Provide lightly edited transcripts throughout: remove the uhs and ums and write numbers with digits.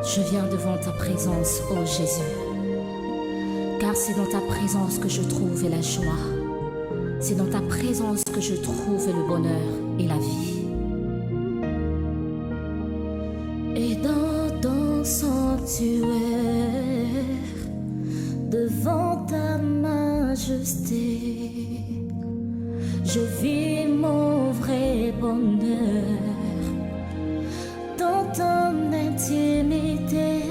Je viens devant ta présence, ô Jésus, car c'est dans ta présence que je trouve la joie. C'est dans ta présence que je trouve le bonheur et la vie. Et dans ton sanctuaire, devant ta majesté, je vis mon vrai bonheur dans ton intimité.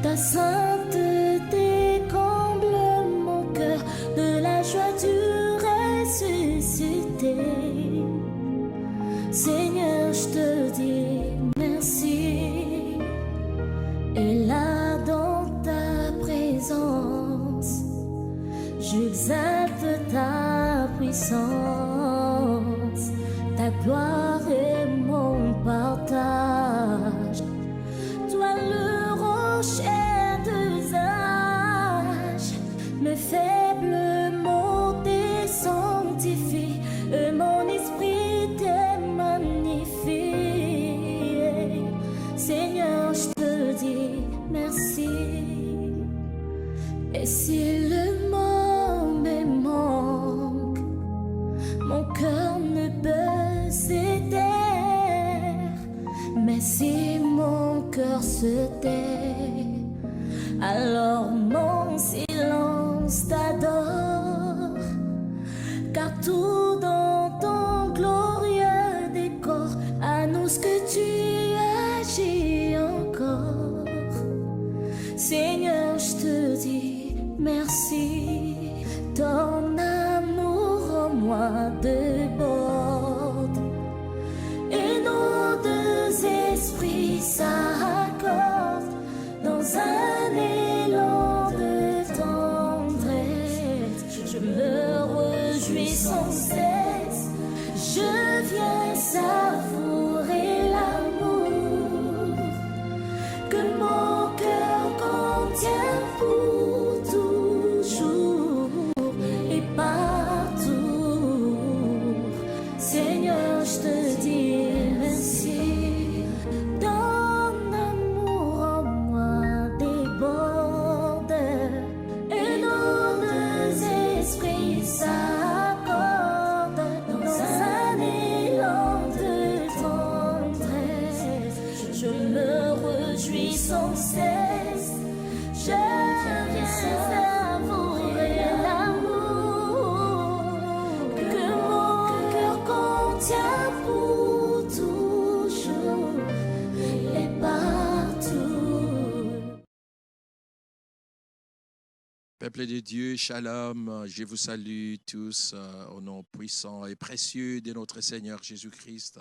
Ta sainteté comble mon cœur de la joie du ressuscité. Seigneur, je te dis merci. Et là dans ta présence, j'exalte ta puissance. Ta gloire est mon partage. Toi le rocher d'usage, mes faibles mots te sanctifient, et mon esprit te magnifie. Seigneur, je te dis merci. Et si le monde me manque, mon cœur ne peut se taire. Mais si mon cœur se tait, alors mon silence t'adore. Car tout dans ton glorieux décor annonce que tu agis encore. Seigneur, je te dis merci. Ton amour en moi déborde, et nos deux esprits s'accordent dans un élan de tendresse. Je me réjouis sans cesse, je viens savourer l'amour que mon cœur contient pour toujours et partout. Seigneur, je te dis merci. Ton amour en moi déborde, et nos deux esprits s'accordent dans un élan de tendresse. Je me réjouis sans cesse, je viens savourer l'amour que mon cœur contient pour toujours et partout. Peuple de Dieu, shalom, je vous salue tous au nom puissant et précieux de notre Seigneur Jésus-Christ.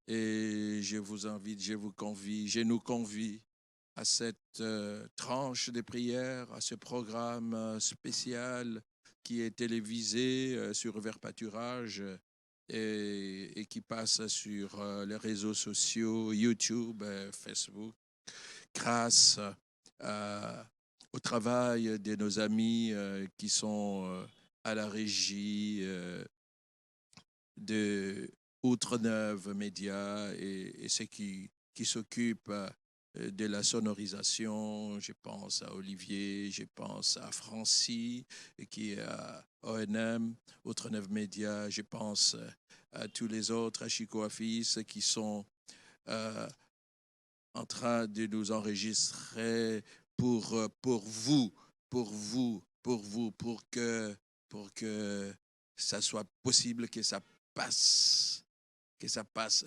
Et je vous invite, je vous convie, je nous convie à cette tranche de prière, à ce programme spécial qui est télévisé sur Vert Pâturage et qui passe sur les réseaux sociaux, YouTube, Facebook, grâce au travail de nos amis qui sont à la régie de Outre-Neuve Média et ceux qui s'occupent de la sonorisation. Je pense à Olivier, je pense à Francis qui est à ONM, Outre-Neuve Média, je pense à tous les autres, à Chico Afis qui sont en train de nous enregistrer pour vous, pour que ça soit possible que ça passe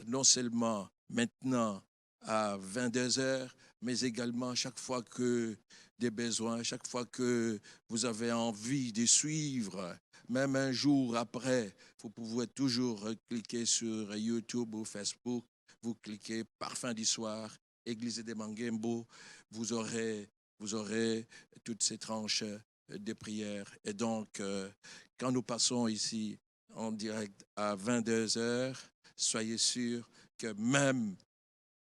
non seulement maintenant à 22h, mais également chaque fois que des besoins, chaque fois que vous avez envie de suivre, même un jour après, vous pouvez toujours cliquer sur YouTube ou Facebook, vous cliquez Parfum du soir, Église de Mangembo, vous aurez toutes ces tranches de prière. Et donc, quand nous passons ici en direct à 22h, soyez sûrs que même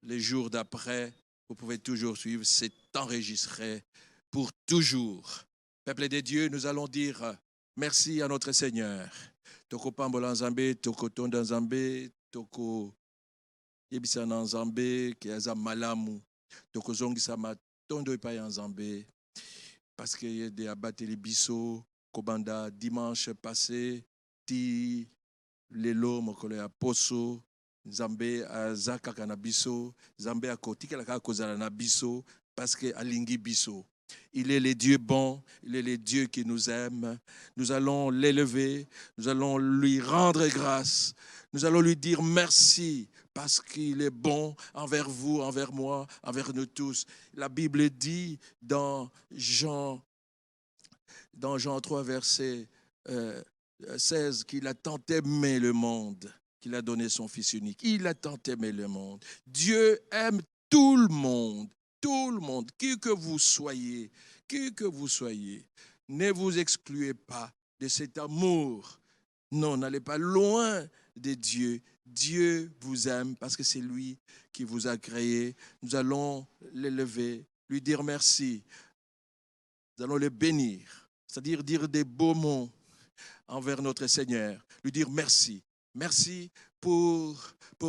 les jours d'après, vous pouvez toujours suivre, c'est enregistré pour toujours. Peuple de Dieu, nous allons dire merci à notre Seigneur. Toko Pambola Nzambe, Toko Tonda Nzambe, Toko yebisa na Nzambe ke aza malamu tokozongisa matondo epai ya Nzambe parce que yede abateli biso kobanda dimanche passé ti lelo mokolo ya poso Nzambe aza kaka na biso Nzambe akotikala kaka kozala na biso parce que alingi biso. Il est le Dieu bon, il est le Dieu qui nous aime. Nous allons l'élever, nous allons lui rendre grâce, nous allons lui dire merci parce qu'il est bon envers vous, envers moi, envers nous tous. La Bible dit dans Jean 3, verset 16, qu'il a tant aimé le monde, qu'il a donné son Fils unique. Il a tant aimé le monde. Dieu aime tout le monde. Tout le monde, qui que vous soyez, ne vous excluez pas de cet amour. Non, n'allez pas loin de Dieu. Dieu vous aime parce que c'est lui qui vous a créé. Nous allons l'élever, lui dire merci. Nous allons le bénir, c'est-à-dire dire des beaux mots envers notre Seigneur, lui dire merci. Merci pour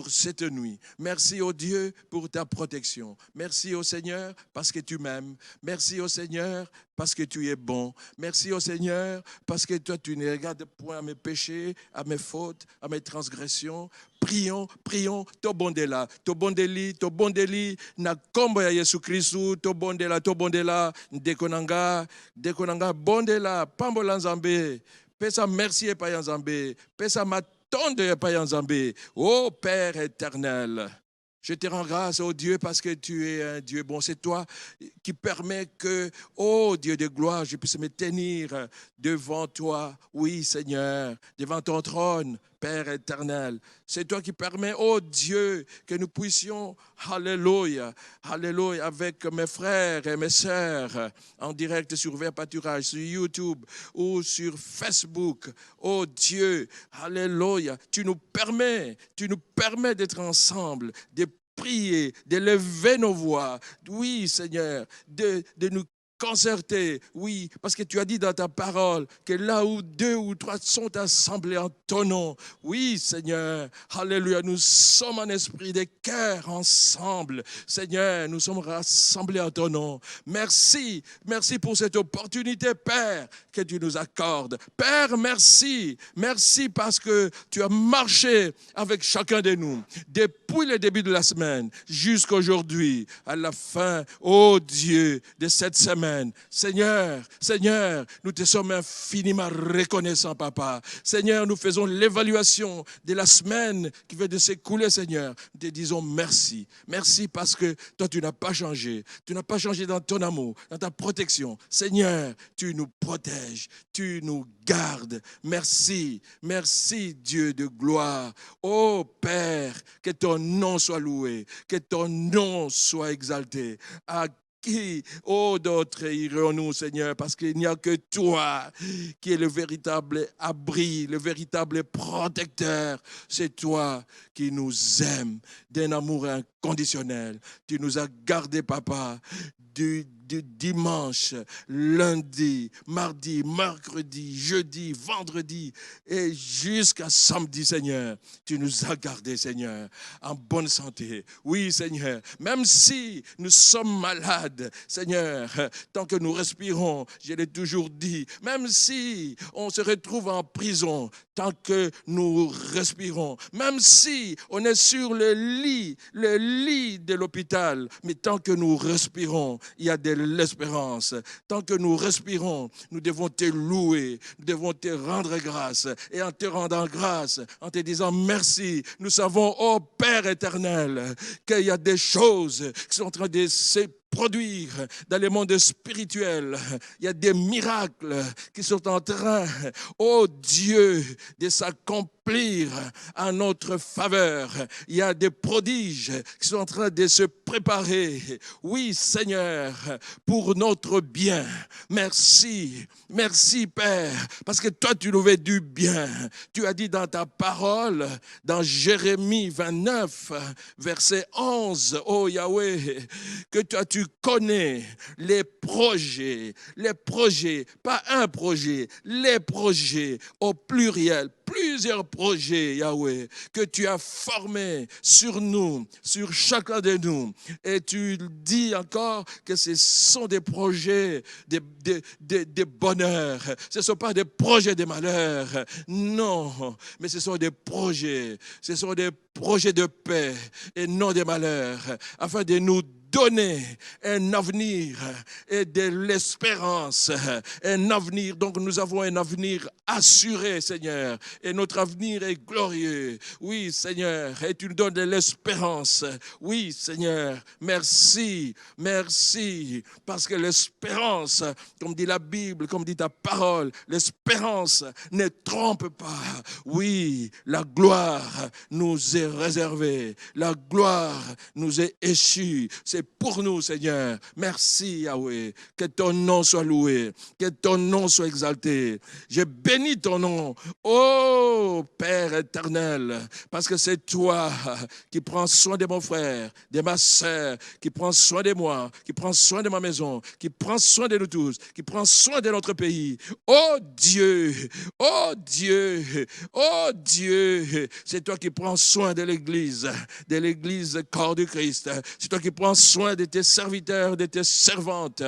cette nuit. Merci au Dieu pour ta protection. Merci au Seigneur parce que tu m'aimes. Merci au Seigneur parce que tu es bon. Merci au Seigneur parce que toi tu ne regardes point à mes péchés, à mes fautes, à mes transgressions. Prions, tobondela, na kombo ya Yesu Kristu, tobondela, dekonanga, bondela, pambola Nzambe. Pesa merci epai ya Nzambe, pesa matonde epai ya Nzambe. Oh Père éternel, je te rends grâce, oh Dieu, parce que tu es un Dieu bon. C'est toi qui permets que, oh Dieu de gloire, je puisse me tenir devant toi. Oui, Seigneur, devant ton trône, Père éternel. C'est toi qui permets, oh Dieu, que nous puissions, alléluia, avec mes frères et mes sœurs, en direct sur Vert Pâturage, sur YouTube ou sur Facebook. Oh Dieu, alléluia, tu nous permets d'être ensemble, de prier, de lever nos voix. Oui, Seigneur, de nous concerter, oui, parce que tu as dit dans ta parole que là où 2 ou 3 sont assemblés en ton nom, oui, Seigneur, alléluia, nous sommes en esprit de cœur ensemble. Seigneur, nous sommes rassemblés en ton nom. Merci pour cette opportunité, Père, que tu nous accordes. Père, merci parce que tu as marché avec chacun de nous, depuis le début de la semaine jusqu'à aujourd'hui, à la fin, oh Dieu, de cette semaine. Seigneur, nous te sommes infiniment reconnaissants, Papa. Seigneur, nous faisons l'évaluation de la semaine qui vient de s'écouler, Seigneur. Nous te disons merci. Merci parce que toi, tu n'as pas changé. Tu n'as pas changé dans ton amour, dans ta protection. Seigneur, tu nous protèges, tu nous gardes. Merci, Dieu de gloire. Oh Père, que ton nom soit loué, que ton nom soit exalté. Qui, oh, d'autres irons-nous, Seigneur, parce qu'il n'y a que toi qui es le véritable abri, le véritable protecteur. C'est toi qui nous aimes d'un amour inconditionnel. Tu nous as gardés, Papa, du dimanche, lundi, mardi, mercredi, jeudi, vendredi et jusqu'à samedi, Seigneur. Tu nous as gardés, Seigneur, en bonne santé. Oui, Seigneur, même si nous sommes malades, Seigneur, tant que nous respirons, je l'ai toujours dit, même si on se retrouve en prison, tant que nous respirons, même si on est sur le lit de l'hôpital, mais tant que nous respirons, il y a de l'espérance. Tant que nous respirons, nous devons te louer, nous devons te rendre grâce. Et en te rendant grâce, en te disant merci, nous savons, oh Père éternel, qu'il y a des choses qui sont en train de se produire dans le monde spirituel. Il y a des miracles qui sont en train, oh Dieu, de s'accomplir en notre faveur. Il y a des prodiges qui sont en train de se préparer. Oui, Seigneur, pour notre bien. Merci Père, parce que toi tu nous veux du bien. Tu as dit dans ta parole, dans Jérémie 29, verset 11, oh Yahweh, que toi tu connais les projets, pas un projet, les projets au pluriel, plusieurs projets, Yahweh, que tu as formés sur nous, sur chacun de nous. Et tu dis encore que ce sont des projets de bonheur. Ce ne sont pas des projets de malheur. Non, mais ce sont des projets. Ce sont des projets de paix et non de malheur, afin de nous donner un avenir et de l'espérance, un avenir. Donc nous avons un avenir assuré, Seigneur, et notre avenir est glorieux. Oui, Seigneur, et tu nous donnes de l'espérance. Oui, Seigneur, merci, merci, parce que l'espérance, comme dit la Bible, comme dit ta parole, l'espérance ne trompe pas. Oui, la gloire nous est réservée, la gloire nous est échue. C'est pour nous, Seigneur. Merci, Yahweh. Que ton nom soit loué, que ton nom soit exalté. Je bénis ton nom, ô Père éternel, parce que c'est toi qui prends soin de mon frère, de ma sœur, qui prends soin de moi, qui prends soin de ma maison, qui prends soin de nous tous, qui prends soin de notre pays. Oh Dieu, oh Dieu, oh Dieu, c'est toi qui prends soin de l'Église corps du Christ. C'est toi qui prends soin de tes serviteurs, de tes servantes.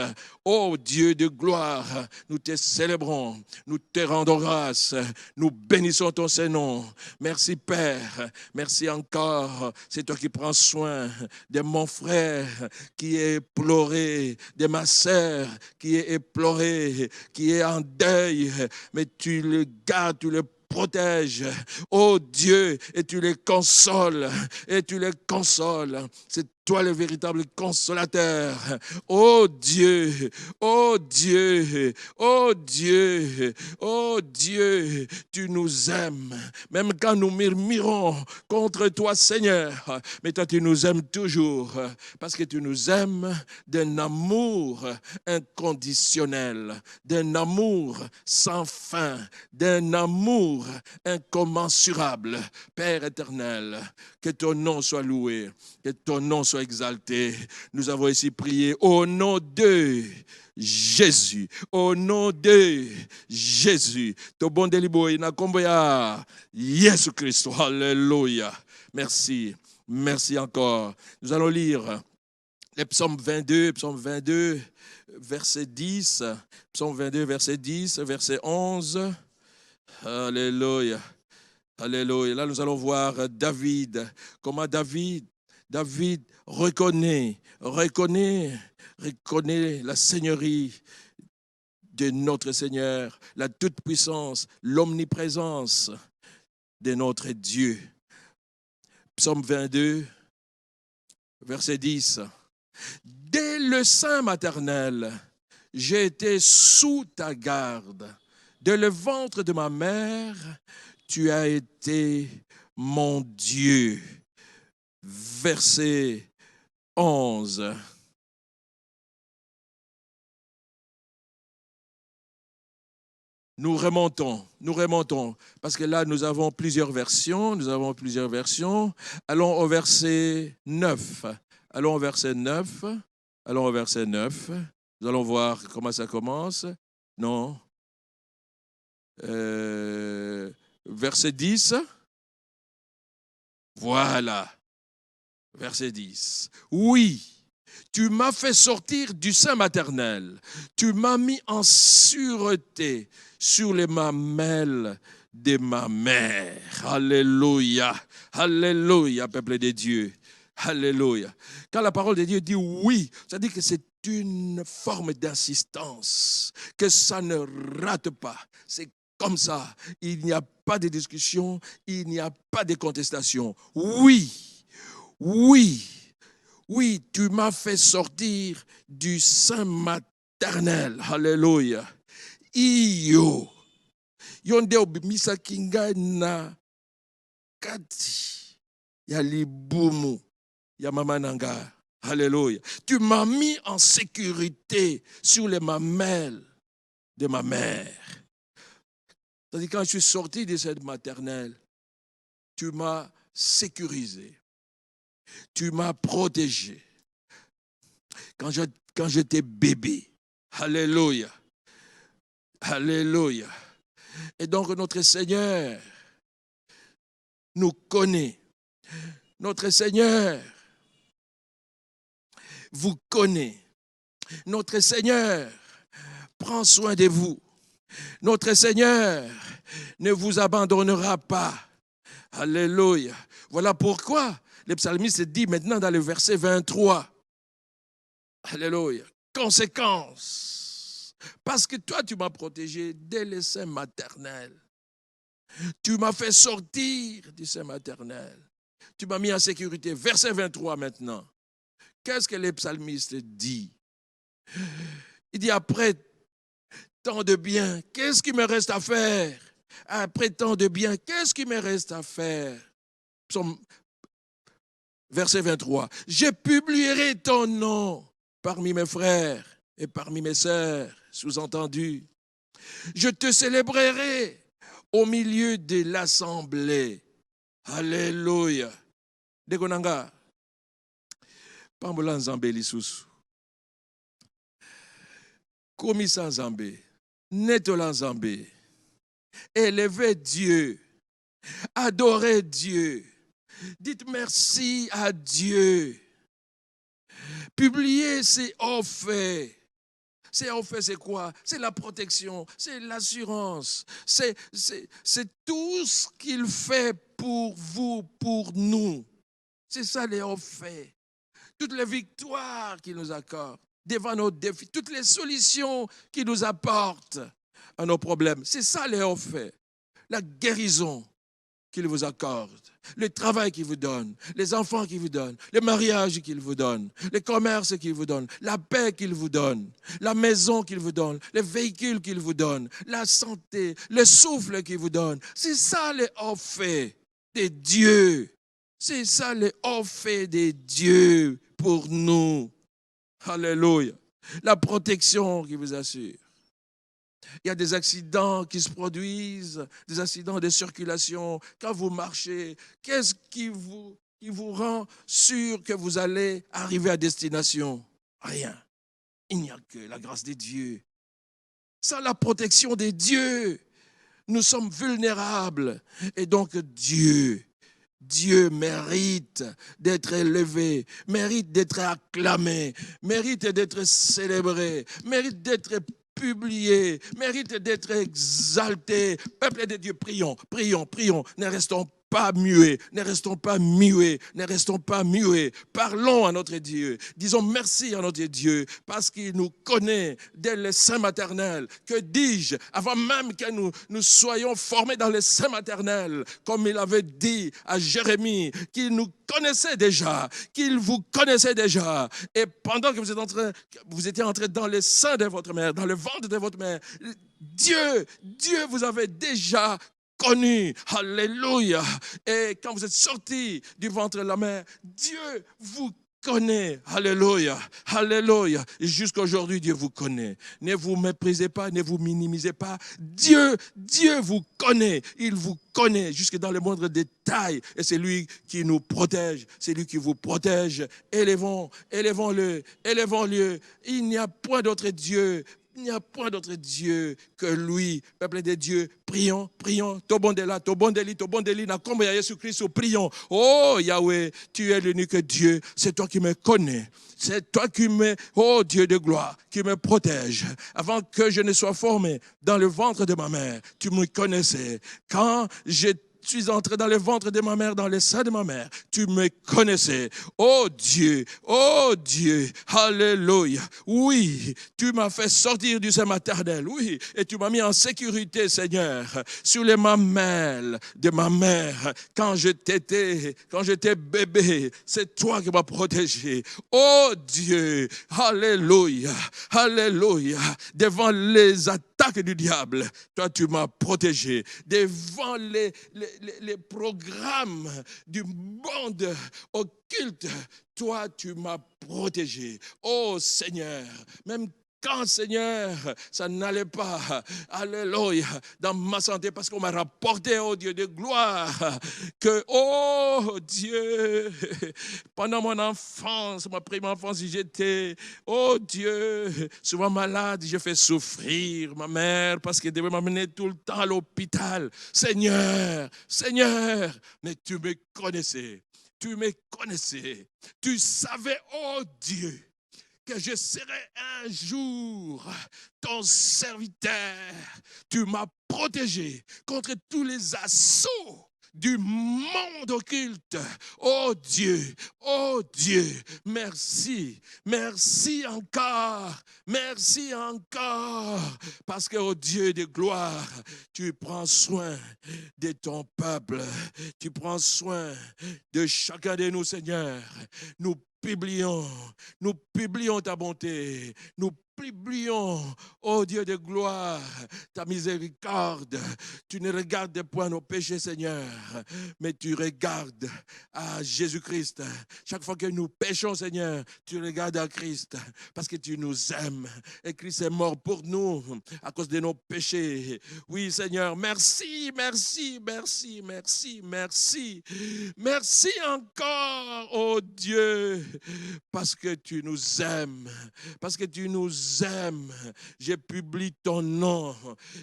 Oh Dieu de gloire, nous te célébrons, nous te rendons grâce, nous bénissons ton Saint-Nom. Merci Père, merci encore. C'est toi qui prends soin de mon frère qui est éploré, de ma sœur qui est éplorée, qui est en deuil, mais tu le gardes, tu le protège, oh Dieu, et tu les consoles, et tu les consoles. C'est toi le véritable consolateur. Oh Dieu, oh Dieu, oh Dieu, oh Dieu, tu nous aimes, même quand nous murmurons contre toi, Seigneur, mais toi tu nous aimes toujours, parce que tu nous aimes d'un amour inconditionnel, d'un amour sans fin, d'un amour incommensurable. Père éternel, que ton nom soit loué, que ton nom soit exalté. Nous avons ici prié au nom de Jésus, au nom de Jésus. Tobon delibo ina kombo ya Jésus Christ. Alléluia. Merci. Merci encore. Nous allons lire les psaumes 22, verset 10, psaume 22, verset 10, verset 11. Alléluia. Alléluia. Là, nous allons voir David. Comment David reconnaît la seigneurie de notre Seigneur, la toute-puissance, l'omniprésence de notre Dieu. Psaume 22, verset 10. Dès le sein maternel, j'ai été sous ta garde. De le ventre de ma mère, tu as été mon Dieu. Verset 11. Nous remontons, parce que là, nous avons plusieurs versions. Allons au verset 9. Nous allons voir comment ça commence. Non. Verset 10. Voilà. Verset 10. Oui, tu m'as fait sortir du sein maternel. Tu m'as mis en sûreté sur les mamelles de ma mère. Alléluia. Alléluia, peuple de Dieu. Alléluia. Quand la parole de Dieu dit oui, ça dit que c'est une forme d'insistance, que ça ne rate pas. C'est comme ça. Il n'y a pas de discussion, il n'y a pas de contestation. Oui, tu m'as fait sortir du sein maternel. Alléluia. Iyo. Yonde obimisa kinga na kati ya libumu ya mama nanga. Alléluia. Tu m'as mis en sécurité sur les mamelles de ma mère. C'est-à-dire, quand je suis sorti de cette maternelle, tu m'as sécurisé. Tu m'as protégé. Quand j'étais bébé. Alléluia. Alléluia. Et donc, notre Seigneur, nous connaît. Notre Seigneur vous connaît. Notre Seigneur prend soin de vous. Notre Seigneur ne vous abandonnera pas. Alléluia. Voilà pourquoi le psalmiste dit maintenant dans le verset 23. Alléluia. Conséquence. Parce que toi, tu m'as protégé dès le sein maternel. Tu m'as fait sortir du sein maternel. Tu m'as mis en sécurité. Verset 23 maintenant. Qu'est-ce que le psalmiste dit? Il dit après tant de bien, qu'est-ce qui me reste à faire? Après tant de bien, qu'est-ce qui me reste à faire? Verset 23. Je publierai ton nom parmi mes frères et parmi mes sœurs, sous-entendu. Je te célébrerai au milieu de l'assemblée. Alléluia. Dekonanga. Pambola Nzambe lisusu. Komisa Nzambe. Netola Nzambe. Élevez Dieu. Adorez Dieu. Dites merci à Dieu. Publiez ses hauts faits. Ses hauts faits, c'est quoi? C'est la protection, c'est l'assurance, c'est tout ce qu'il fait pour vous, pour nous. C'est ça les hauts faits. Toutes les victoires qu'il nous accorde devant nos défis, toutes les solutions qu'il nous apporte à nos problèmes. C'est ça les hauts faits. La guérison qu'il vous accorde, le travail qu'il vous donne, les enfants qu'il vous donne, le mariage qu'il vous donne, le commerce qu'il vous donne, la paix qu'il vous donne, la maison qu'il vous donne, les véhicules qu'il vous donne, la santé, le souffle qu'il vous donne. C'est ça les hauts faits de Dieu. C'est ça les hauts faits de Dieu pour nous. Alléluia. La protection qu'il vous assure. Il y a des accidents qui se produisent, des accidents de circulation. Quand vous marchez, qu'est-ce qui vous rend sûr que vous allez arriver à destination? Rien. Il n'y a que la grâce de Dieu. Sans la protection de Dieu, nous sommes vulnérables. Et donc Dieu mérite d'être élevé, mérite d'être acclamé, mérite d'être célébré, mérite d'être publié, mérite d'être exalté. Peuple de Dieu, prions, prions, prions. Ne restons pas muets, ne restons pas muets, ne restons pas muets. Parlons à notre Dieu. Disons merci à notre Dieu parce qu'il nous connaît dès le sein maternel. Que dis-je? Avant même que nous soyons formés dans le sein maternel, comme il avait dit à Jérémie, qu'il nous connaissait déjà, qu'il vous connaissait déjà. Et pendant que vous étiez entré dans le sein de votre mère, dans le ventre de votre mère, Dieu vous avait déjà connu. Alléluia. Et quand vous êtes sortis du ventre de la mère, Dieu vous connaît. Alléluia. Alléluia. Et jusqu'à aujourd'hui, Dieu vous connaît. Ne vous méprisez pas, ne vous minimisez pas. Dieu vous connaît. Il vous connaît jusque dans le moindre détail. Et c'est lui qui nous protège. C'est lui qui vous protège. Élevons-le. Il n'y a point d'autre Dieu. Il n'y a point d'autre Dieu que lui. Peuple de Dieu, prions, prions. Tobondela, na kombo ya Jésus Christ, prions. Oh Yahweh, tu es l'unique Dieu. C'est toi qui me connais. C'est toi qui oh Dieu de gloire, qui me protège. Avant que je ne sois formé dans le ventre de ma mère, tu me connaissais. Quand je suis entré dans le ventre de ma mère, dans le sein de ma mère, tu me connaissais. Oh Dieu, alléluia. Oui, tu m'as fait sortir du sein maternel, oui, et tu m'as mis en sécurité, Seigneur, sur les mamelles de ma mère. Quand j'étais bébé, c'est toi qui m'as protégé. Oh Dieu, alléluia, alléluia. Devant les attaques du diable, toi tu m'as protégé. Devant les programmes du monde occulte, toi tu m'as protégé. Oh Seigneur, même quand, Seigneur, ça n'allait pas, alléluia, dans ma santé, parce qu'on m'a rapporté, oh Dieu de gloire, que, oh Dieu, pendant mon enfance, ma prime enfance, j'étais, oh Dieu, souvent malade, j'ai fait souffrir ma mère, parce qu'elle devait m'amener tout le temps à l'hôpital. Seigneur, Seigneur, mais tu me connaissais, tu savais, oh Dieu, que je serai un jour ton serviteur. Tu m'as protégé contre tous les assauts du monde occulte. Oh Dieu, merci, merci encore, parce que, oh Dieu de gloire, tu prends soin de ton peuple, tu prends soin de chacun de nous, Seigneur. Nous publions ta bonté, nous publions, oh Dieu de gloire, ta miséricorde. Tu ne regardes point nos péchés, Seigneur, mais tu regardes à Jésus-Christ. Chaque fois que nous péchons, Seigneur, tu regardes à Christ, parce que tu nous aimes. Et Christ est mort pour nous à cause de nos péchés. Oui, Seigneur, merci, merci, merci, merci, merci. Merci encore, oh Dieu, parce que tu nous aimes, parce que tu nous aimes. Je publie ton nom,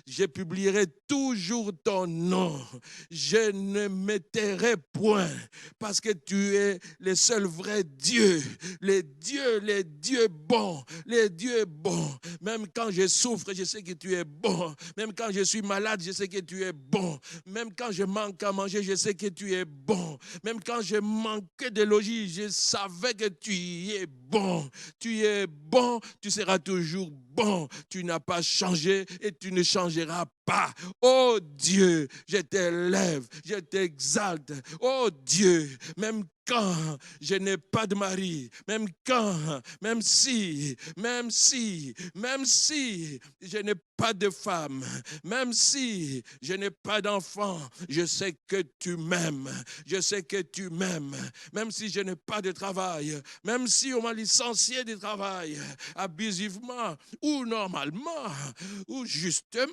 je publierai toujours ton nom. Je ne me tairai point, parce que tu es le seul vrai Dieu, les dieux bons, les dieux bons. Même quand je souffre, je sais que tu es bon. Même quand je suis malade, je sais que tu es bon. Même quand je manque à manger, je sais que tu es bon. Même quand je manquais de logis, je savais que tu es bon. Tu es bon, tu seras toujours bon. Tu n'as pas changé et tu ne changeras pas. Oh Dieu, je t'élève, je t'exalte. Oh Dieu, même quand je n'ai pas de mari, même si je n'ai pas de femme, même si je n'ai pas d'enfant, je sais que tu m'aimes, même si je n'ai pas de travail, même si on m'a licencié du travail, abusivement ou normalement, ou justement,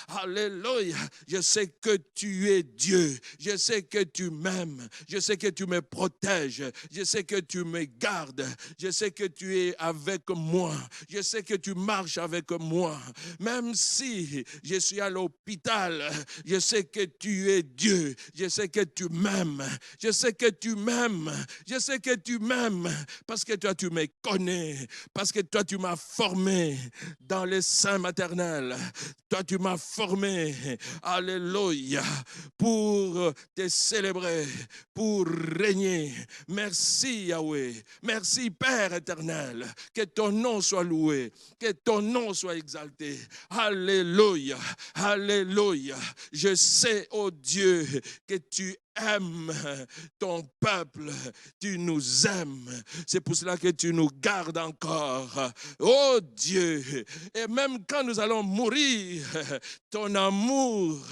alléluia, je sais que tu es Dieu, je sais que tu m'aimes, je sais que tu me protèges, je sais que tu me gardes, je sais que tu es avec moi, je sais que tu marches avec moi, même si je suis à l'hôpital, je sais que tu es Dieu, je sais que tu m'aimes, je sais que tu m'aimes, je sais que tu m'aimes, parce que toi tu me connais, parce que toi tu m'as formé dans le sein maternel, toi tu m'as formé, alléluia, pour te célébrer, pour régner. Merci Yahweh, merci Père éternel, que ton nom soit loué, que ton nom soit exalté. Alléluia, alléluia. Je sais, oh Dieu, que tu aimes ton peuple, tu nous aimes. C'est pour cela que tu nous gardes encore. Oh Dieu, et même quand nous allons mourir, ton amour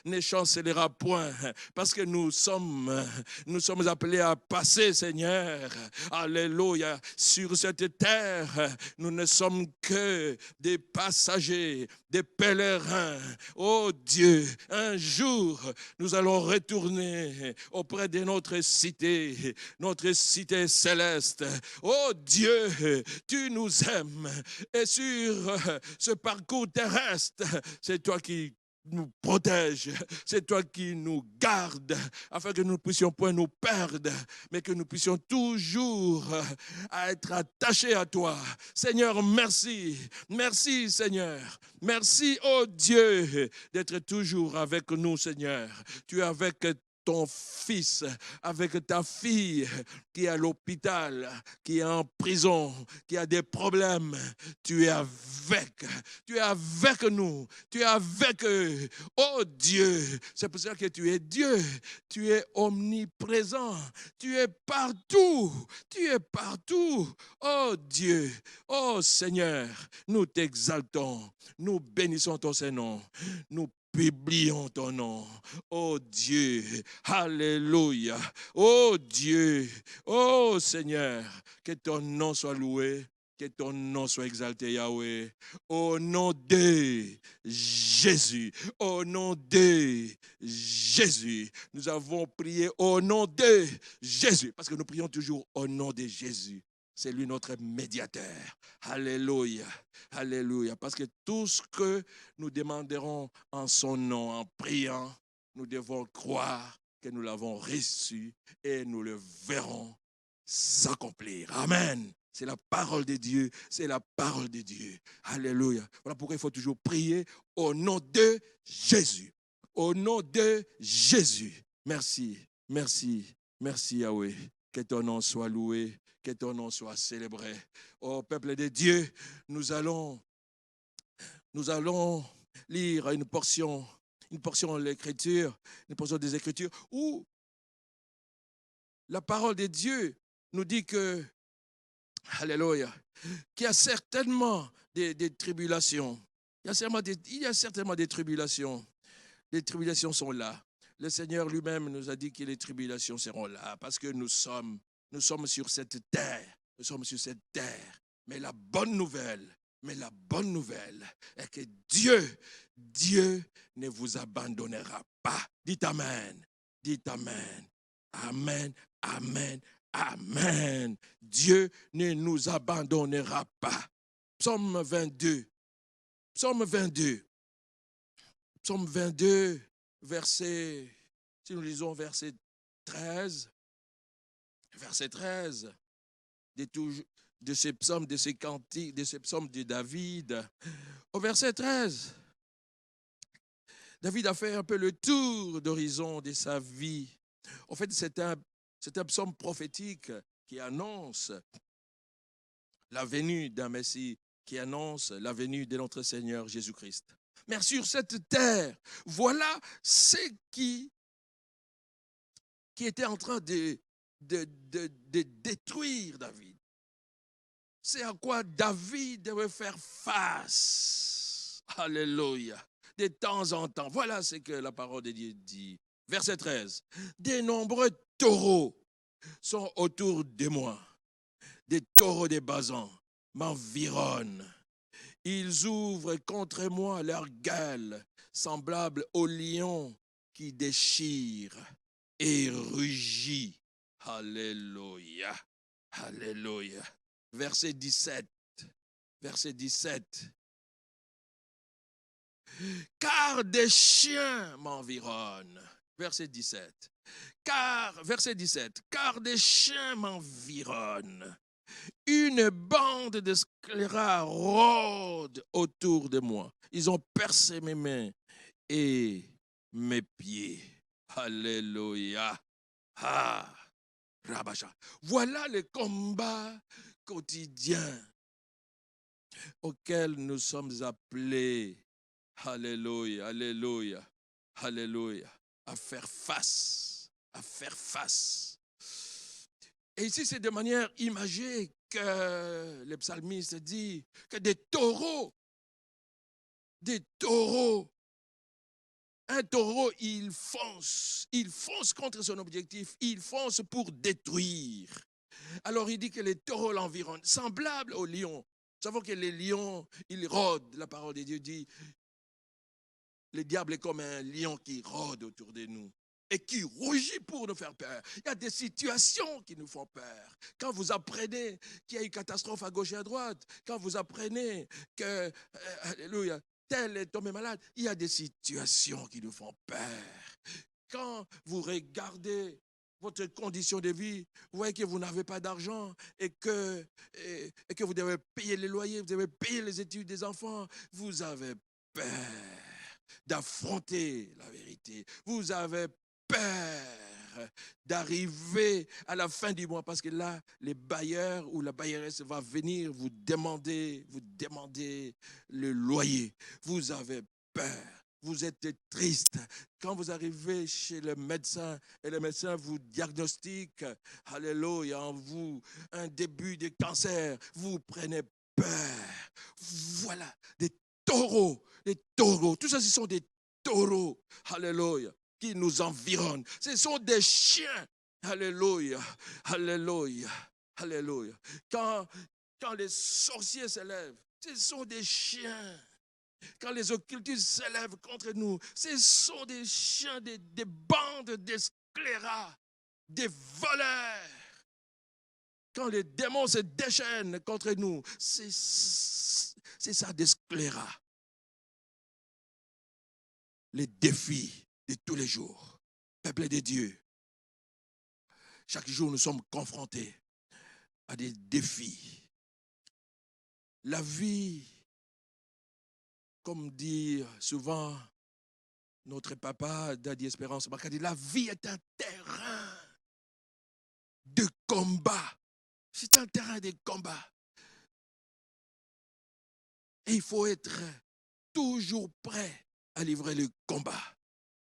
ne chancellera point, parce que nous sommes appelés à passer, Seigneur. Alléluia. Sur cette terre, nous ne sommes que des passagers, des pèlerins. Oh Dieu, un jour, nous allons retourner auprès de notre cité céleste. Oh Dieu, tu nous aimes. Et sur ce parcours terrestre, c'est toi qui nous protège, c'est toi qui nous gardes, afin que nous ne puissions point nous perdre, mais que nous puissions toujours être attachés à toi. Seigneur, merci, merci Seigneur, merci oh Dieu d'être toujours avec nous Seigneur. Tu es avec ton fils, avec ta fille qui est à l'hôpital, qui est en prison, qui a des problèmes. Tu es avec nous, tu es avec eux. Oh Dieu, c'est pour ça que tu es Dieu, tu es omniprésent, tu es partout. Oh Dieu, oh Seigneur, nous t'exaltons, nous bénissons ton Saint-Nom, nous publions ton nom. Oh Dieu, alléluia. Oh Dieu, oh Seigneur, que ton nom soit loué Que ton nom soit exalté, Yahweh. Au nom de Jésus. Au nom de Jésus. Nous avons prié au nom de Jésus. Parce que nous prions toujours au nom de Jésus. C'est lui notre médiateur. Alléluia. Alléluia. Parce que tout ce que nous demanderons en son nom, en priant, nous devons croire que nous l'avons reçu et nous le verrons s'accomplir. Amen. C'est la parole de Dieu. C'est la parole de Dieu. Alléluia. Voilà pourquoi il faut toujours prier au nom de Jésus. Au nom de Jésus. Merci. Merci. Merci Yahweh. Que ton nom soit loué. Que ton nom soit célébré. Ô peuple de Dieu, nous allons lire une portion de l'Écriture, une portion des Écritures où la parole de Dieu nous dit que, alléluia, qu'il y a certainement des tribulations. Il y a certainement des tribulations. Les tribulations sont là. Le Seigneur lui-même nous a dit que les tribulations seront là parce que nous sommes sur cette terre. Nous sommes sur cette terre. Mais la bonne nouvelle est que Dieu ne vous abandonnera pas. Dites Amen. Dites Amen. Amen. Amen. Amen. Dieu ne nous abandonnera pas. Psaume 22. Psaume 22. Psaume 22, verset, si nous lisons verset 13, de ces psaumes, de ces cantiques, de ces psaumes de David, au verset 13, David a fait un peu le tour d'horizon de sa vie. En fait, c'est un psaume prophétique qui annonce la venue d'un Messie, qui annonce la venue de notre Seigneur Jésus-Christ. Mais sur cette terre, voilà ce qui était en train de détruire David. C'est à quoi David devait faire face. Alléluia. De temps en temps. Voilà ce que la parole de Dieu dit. Verset 13. Des nombreux taureaux sont autour de moi. Des taureaux de Basan m'environnent. Ils ouvrent contre moi leur gueule, semblable au lion qui déchire et rugit. Alléluia. Alléluia. Verset 17. Verset 17. Car des chiens m'environnent. Verset 17. Verset 17. Car des chiens m'environnent. Une bande de scélérats rôde autour de moi. Ils ont percé mes mains et mes pieds. Alléluia. Ah, Rabasha. Voilà le combat quotidien auquel nous sommes appelés. Alléluia, alléluia, alléluia. À faire face, à faire face. Et ici, c'est de manière imagée que le psalmiste dit que des taureaux, un taureau, il fonce contre son objectif, il fonce pour détruire. Alors il dit que les taureaux l'environnent, semblable au lion. Nous savons que les lions, ils rôdent, la parole de Dieu dit, le diable est comme un lion qui rôde autour de nous et qui rugit pour nous faire peur. Il y a des situations qui nous font peur. Quand vous apprenez qu'il y a une catastrophe à gauche et à droite, quand vous apprenez que, alléluia, tel est tombé malade, il y a des situations qui nous font peur. Quand vous regardez votre condition de vie, vous voyez que vous n'avez pas d'argent et que vous devez payer les loyers, vous devez payer les études des enfants, vous avez peur d'affronter la vérité. Vous avez peur d'arriver à la fin du mois parce que là, les bailleurs ou la bailleresse va venir vous demander le loyer. Vous avez peur. Vous êtes triste. Quand vous arrivez chez le médecin et le médecin vous diagnostique, alléluia, en vous un début de cancer, vous prenez peur. Voilà, des taureaux, tout ça, ce sont des taureaux, alléluia, qui nous environnent. Ce sont des chiens, alléluia, alléluia, alléluia. Quand quand les sorciers s'élèvent, ce sont des chiens. Quand les occultistes s'élèvent contre nous, ce sont des chiens, des bandes d'esclérats, des voleurs. Quand les démons se déchaînent contre nous, c'est ça des sclérats. Les défis de tous les jours. Peuple de Dieu, chaque jour nous sommes confrontés à des défis. La vie, comme dit souvent notre papa, Daddy Espérance Bakadi, la vie est un terrain de combat. C'est un terrain de combat. Et il faut être toujours prêt à livrer le combat.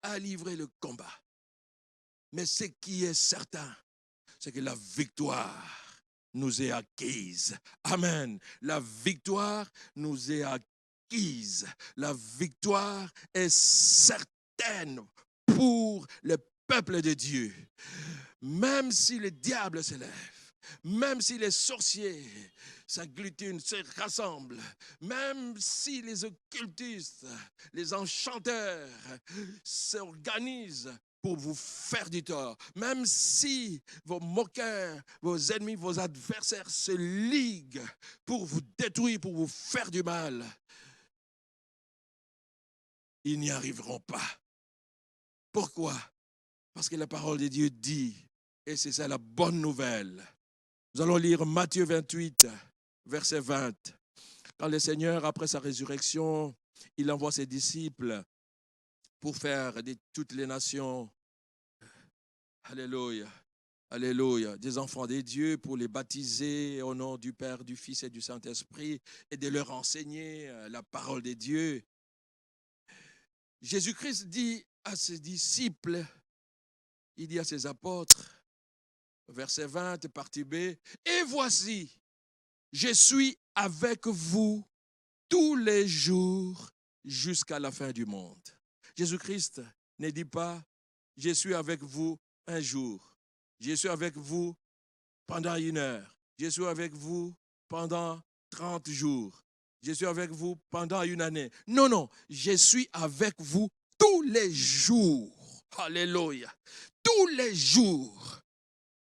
À livrer le combat. Mais ce qui est certain, c'est que la victoire nous est acquise. Amen. La victoire nous est acquise. La victoire est certaine pour le peuple de Dieu. Même si le diable s'élève, même si les sorciers s'agglutinent, se rassemblent, même si les occultistes, les enchanteurs s'organisent pour vous faire du tort, même si vos moqueurs, vos ennemis, vos adversaires se liguent pour vous détruire, pour vous faire du mal, ils n'y arriveront pas. Pourquoi? Parce que la parole de Dieu dit, et c'est ça la bonne nouvelle. Nous allons lire Matthieu 28, verset 20. Quand le Seigneur, après sa résurrection, il envoie ses disciples pour faire de toutes les nations, alléluia, alléluia, des enfants des dieux, pour les baptiser au nom du Père, du Fils et du Saint-Esprit, et de leur enseigner la parole de Dieu. Jésus-Christ dit à ses disciples, il dit à ses apôtres, verset 20, partie B, et voici, je suis avec vous tous les jours jusqu'à la fin du monde. Jésus-Christ ne dit pas, je suis avec vous un jour, je suis avec vous pendant 1 heure, je suis avec vous pendant 30 jours, je suis avec vous pendant 1 année. Non, non, je suis avec vous tous les jours. Alléluia. Tous les jours.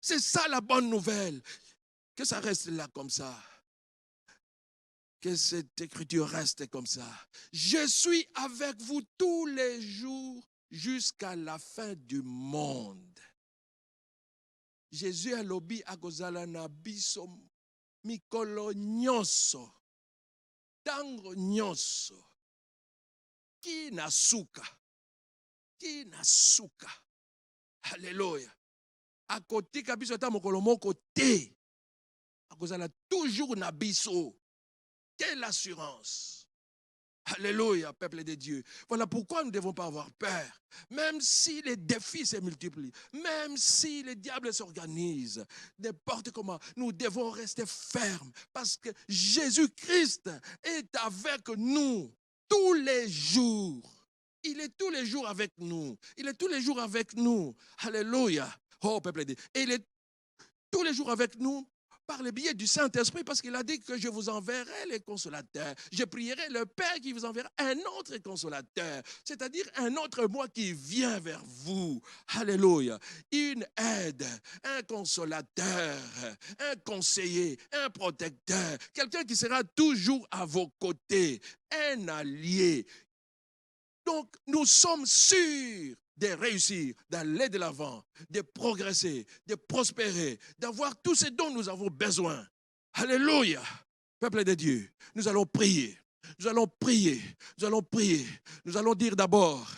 C'est ça la bonne nouvelle. Que ça reste là comme ça. Que cette écriture reste comme ça. Je suis avec vous tous les jours jusqu'à la fin du monde. Jésus a lobi akozala na biso mikolo nyonso. Tango nyonso. Ki na suka. Ki na suka. Alléluia. Akotika biso ta mokolo moko te. Akozala toujours na biso. Quelle assurance. Alléluia, peuple de Dieu. Voilà pourquoi nous ne devons pas avoir peur. Même si les défis se multiplient, même si les diables s'organisent, n'importe comment, nous devons rester fermes parce que Jésus-Christ est avec nous tous les jours. Il est tous les jours avec nous. Il est tous les jours avec nous. Alléluia. Oh, peuple de Dieu. Et il est tous les jours avec nous par le biais du Saint-Esprit, parce qu'il a dit que je vous enverrai les consolateurs. Je prierai le Père qui vous enverra un autre consolateur, c'est-à-dire un autre moi qui vient vers vous. Alléluia. Une aide, un consolateur, un conseiller, un protecteur, quelqu'un qui sera toujours à vos côtés, un allié. Donc, nous sommes sûrs de réussir, d'aller de l'avant, de progresser, de prospérer, d'avoir tout ce dont nous avons besoin. Alléluia. Peuple de Dieu, nous allons prier. Nous allons prier, nous allons prier, nous allons dire d'abord,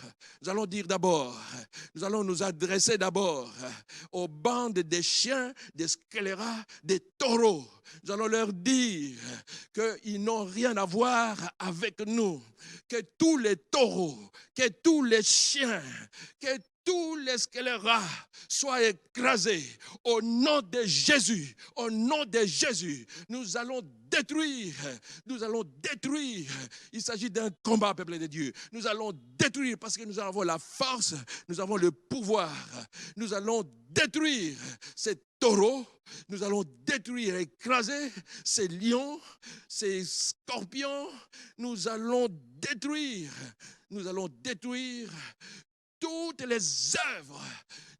nous allons nous adresser d'abord aux bandes des chiens, des scélérats, des taureaux. Nous allons leur dire qu'ils n'ont rien à voir avec nous, que tous les taureaux, que tous les chiens, que tous les scélérats soient écrasés au nom de Jésus. Au nom de Jésus, nous allons détruire. Nous allons détruire. Il s'agit d'un combat, peuple de Dieu. Nous allons détruire parce que nous avons la force, nous avons le pouvoir. Nous allons détruire ces taureaux. Nous allons détruire, écraser ces lions, ces scorpions. Nous allons détruire toutes les œuvres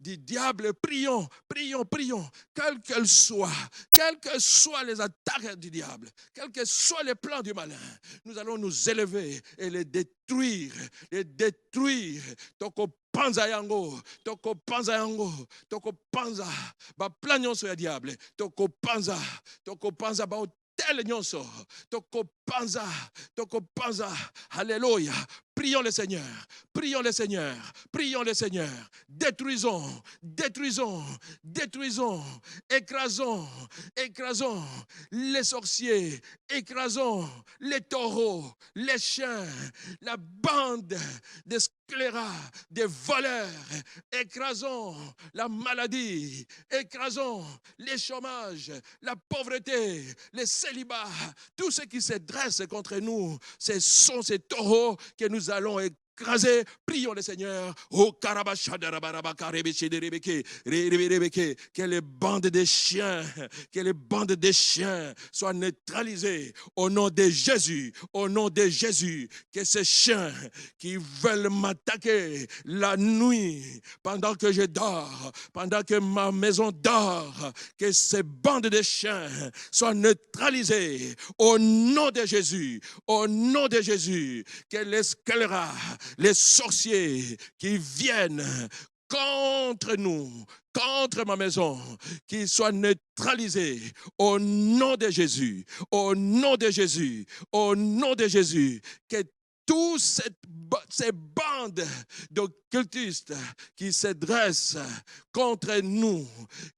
du diable. Prions, prions, prions, quelles que soient les attaques du diable, quels que soient les plans du malin, nous allons nous élever et les détruire, Toko panza yango, toko panza, ba plan nyonso ya diable, toko panza, ba hotel nyonso, toko panza, alléluia. Prions le Seigneur, détruisons, écrasons les sorciers, écrasons les taureaux, les chiens, la bande des scélérats, des voleurs, écrasons la maladie, écrasons les chômages, la pauvreté, les célibats, tout ce qui se dresse contre nous, ce sont ces taureaux que nous allons écraser. Prions le Seigneur. Oh, que les bandes de chiens soient neutralisées au nom de Jésus. Au nom de Jésus, que ces chiens qui veulent m'attaquer la nuit, pendant que je dors, pendant que ma maison dort, que ces bandes de chiens soient neutralisées au nom de Jésus. Au nom de Jésus, que les scélérats, les sorciers qui viennent contre nous, contre ma maison, qu'ils soient neutralisés au nom de Jésus, au nom de Jésus, au nom de Jésus, que toutes ces bandes d'occultistes qui se dressent contre nous,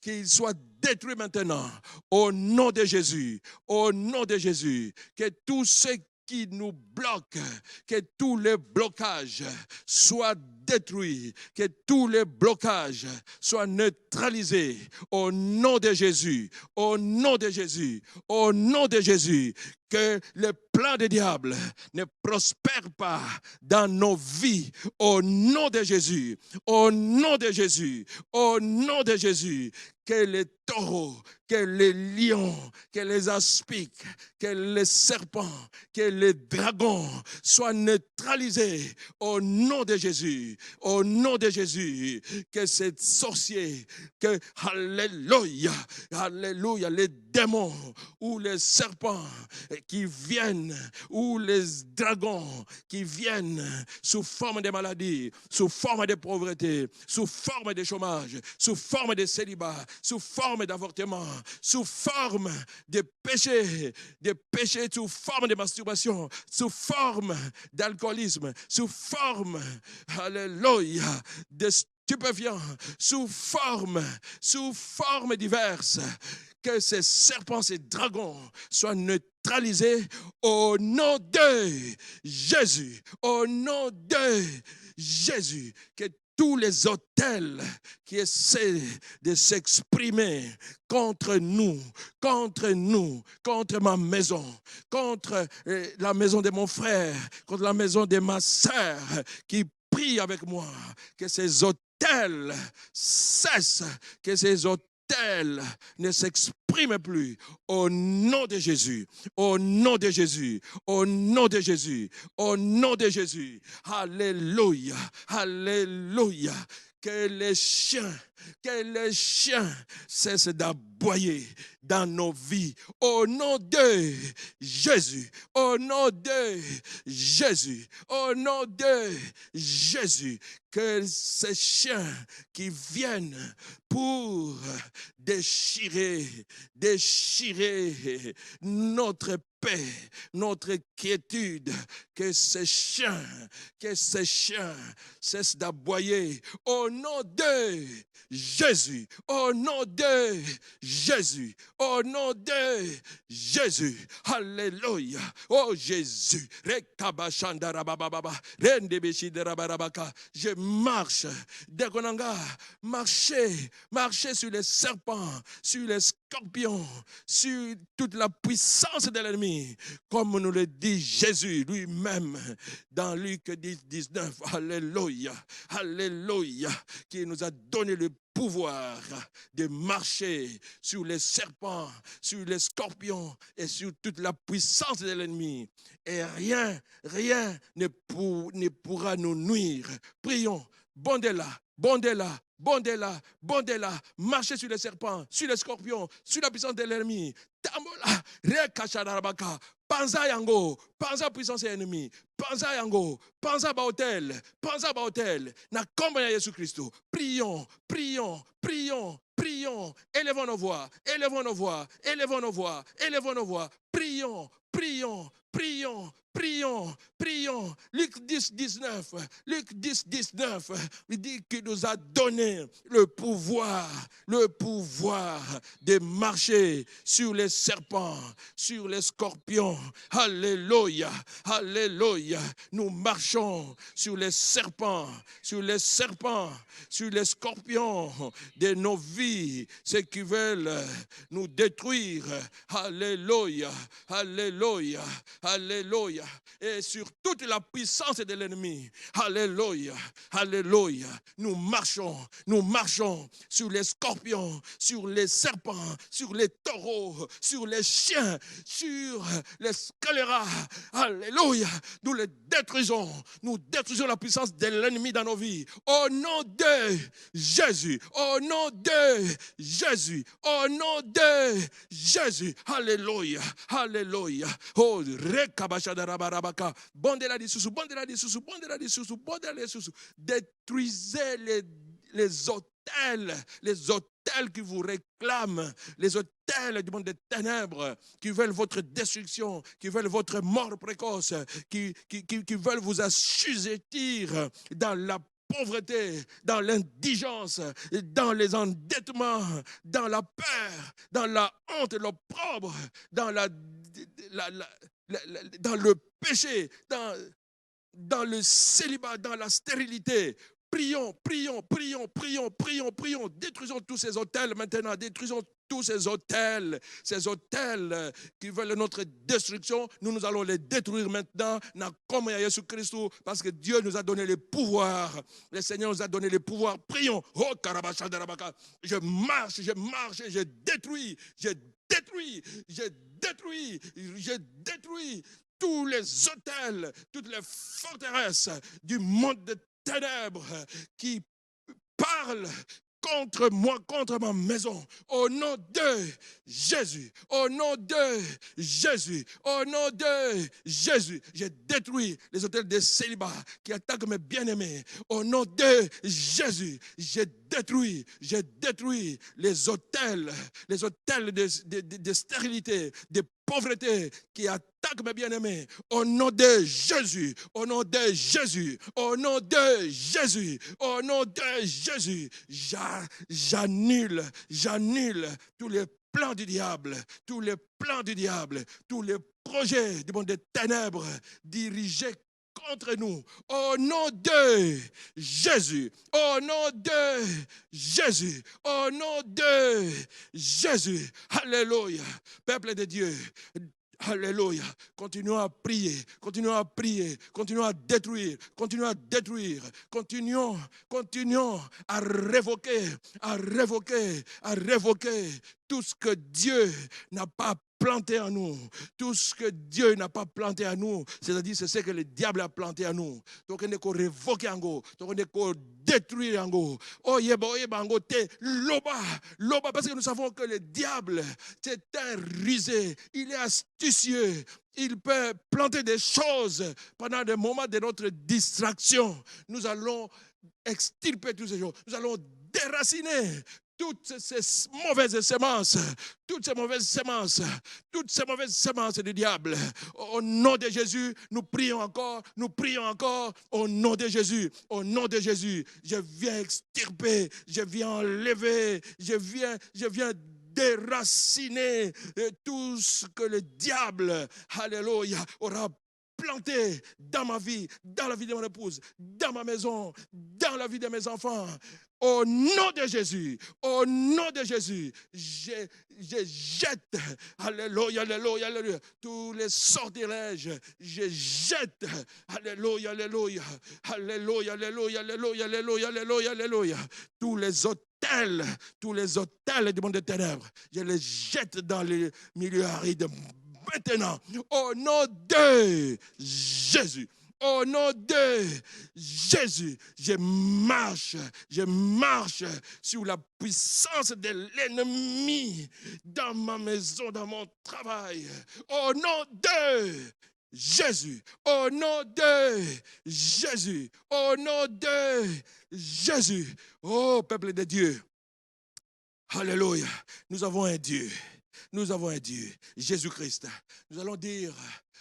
qu'ils soient détruits maintenant, au nom de Jésus, au nom de Jésus, que tous ceux qui nous bloquent, que tous les blocages soient détruits, que tous les blocages soient neutralisés au nom de Jésus, au nom de Jésus, au nom de Jésus, que le plan du diable ne prospère pas dans nos vies, au nom de Jésus, au nom de Jésus, au nom de Jésus, que les taureaux, que les lions, que les aspics, que les serpents, que les dragons soient neutralisés au nom de Jésus, au nom de Jésus, que ces sorciers, que alléluia, alléluia, les démons ou les serpents qui viennent, ou les dragons qui viennent sous forme de maladie, sous forme de pauvreté, sous forme de chômage, sous forme de célibat, sous forme d'avortement, sous forme de péché, sous forme de masturbation, sous forme d'alcoolisme, sous forme, alléluia, de stupéfiants, sous forme diverses, que ces serpents, ces dragons soient neutralisés au nom de Jésus, au nom de Jésus, que tous les autels qui essaient de s'exprimer contre nous, contre ma maison, contre la maison de mon frère, contre la maison de ma sœur, qui prient avec moi, que ces autels cessent, que ces autels ne s'exprime plus au nom de Jésus, au nom de Jésus, au nom de Jésus, au nom de Jésus. Alléluia, alléluia. Que les chiens cessent d'aboyer dans nos vies. Au nom de Jésus, au nom de Jésus, au nom de Jésus, que ces chiens qui viennent pour déchirer notre paix, notre quiétude, que ces chiens cessent d'aboyer au nom de Jésus, au nom de Jésus, au nom de Jésus. Alléluia. Oh Jésus. Je marche. Dekonanga, marchez sur les serpents, sur les scorpions, sur toute la puissance de l'ennemi, comme nous le dit Jésus lui-même dans Luc 10, 19. Alléluia, alléluia, qui nous a donné le pouvoir de marcher sur les serpents, sur les scorpions et sur toute la puissance de l'ennemi. Et rien ne pourra nous nuire. Prions, bondez-la, bondez-la, bondez-la, bondez-la, marchez sur les serpents, sur les scorpions, sur la puissance de l'ennemi. Tamola, rekacharabaka, panza yango, panza puissance de l'ennemi, panza yango, panza baotel, na komba ya Jésus Christ. Prions, prions, prions, prions, élevons nos voix, élevons nos voix, élevons nos voix, élevons nos voix, prions, prions, prions, prions, prions. Luc 10, 19, Luc 10, 19, il dit qu'il nous a donné le pouvoir de marcher sur les serpents, sur les scorpions. Alléluia, alléluia. Nous marchons sur les serpents, sur les scorpions de nos vies, ceux qui veulent nous détruire. Alléluia, alléluia, alléluia. Et sur toute la puissance de l'ennemi. Alléluia, alléluia. Nous marchons sur les scorpions, sur les serpents, sur les taureaux, sur les chiens, sur les scélérats. Alléluia. Nous les détruisons. Nous détruisons la puissance de l'ennemi dans nos vies. Au nom de Jésus. Au nom de Jésus. Au nom de Jésus. Alléluia. Alléluia. Oh, rekabashadara. Bondela di susu, bondela di susu, bondela di susu, bondela di susu. Détruisez les hôtels qui vous réclament, les hôtels du monde des ténèbres, qui veulent votre destruction, qui veulent votre mort précoce, qui veulent vous assujettir dans la pauvreté, dans l'indigence, dans les endettements, dans la peur, dans la honte, l'opprobre, dans dans le péché, dans le célibat, dans la stérilité. Prions, prions, prions, prions, prions, prions. Détruisons tous ces hôtels maintenant. Détruisons tous ces hôtels qui veulent notre destruction. Nous allons les détruire maintenant. Comme Jésus Christ, parce que Dieu nous a donné le pouvoir. Le Seigneur nous a donné le pouvoir. Prions. Oh, Karabashadarabaka. Je marche, je détruis tous les hôtels, toutes les forteresses du monde de ténèbres qui parlent contre moi, contre ma maison, au nom de Jésus, au nom de Jésus, au nom de Jésus, j'ai détruit les hôtels de célibat qui attaquent mes bien-aimés, au nom de Jésus, j'ai détruit les hôtels de stérilité, de pauvreté qui attaquent mes bien-aimés, au nom de Jésus, au nom de Jésus, au nom de Jésus, au nom de Jésus, j'annule tous les plans du diable, tous les projets du monde des ténèbres dirigés contre nous, au nom de Jésus, au nom de Jésus, au nom de Jésus. Alléluia. Peuple de Dieu, alléluia. Continuons à prier, continuons à détruire, continuons à révoquer tout ce que Dieu n'a pas planté en nous, tout ce que Dieu n'a pas planté en nous, c'est-à-dire c'est ce que le diable a planté en nous. Donc on est qu'on révoque en go, donc on est qu'on détruit en go. Oh yeba en te loba, parce que nous savons que le diable c'est un rusé, il est astucieux. Il peut planter des choses pendant des moments de notre distraction. Nous allons extirper toutes ces choses. Nous allons déraciner toutes ces mauvaises semences du diable. Au nom de Jésus, nous prions encore, au nom de Jésus, je viens extirper, je viens enlever, je viens déraciner tout ce que le diable, alléluia, aura planté dans ma vie, dans la vie de mon épouse, dans ma maison, dans la vie de mes enfants. Au nom de Jésus, je jette, alléluia, alléluia, alléluia, tous les sortilèges, je jette, alléluia, alléluia, alléluia, alléluia, alléluia, alléluia, alléluia, alléluia, tous les hôtels du monde des ténèbres, je les jette dans les milieux arides. Maintenant, au nom de Jésus, au nom de Jésus, je marche sur la puissance de l'ennemi dans ma maison, dans mon travail. Au nom de Jésus, au nom de Jésus, au nom de Jésus. Oh, peuple de Dieu, alléluia, nous avons un Dieu, Jésus-Christ. Nous allons dire,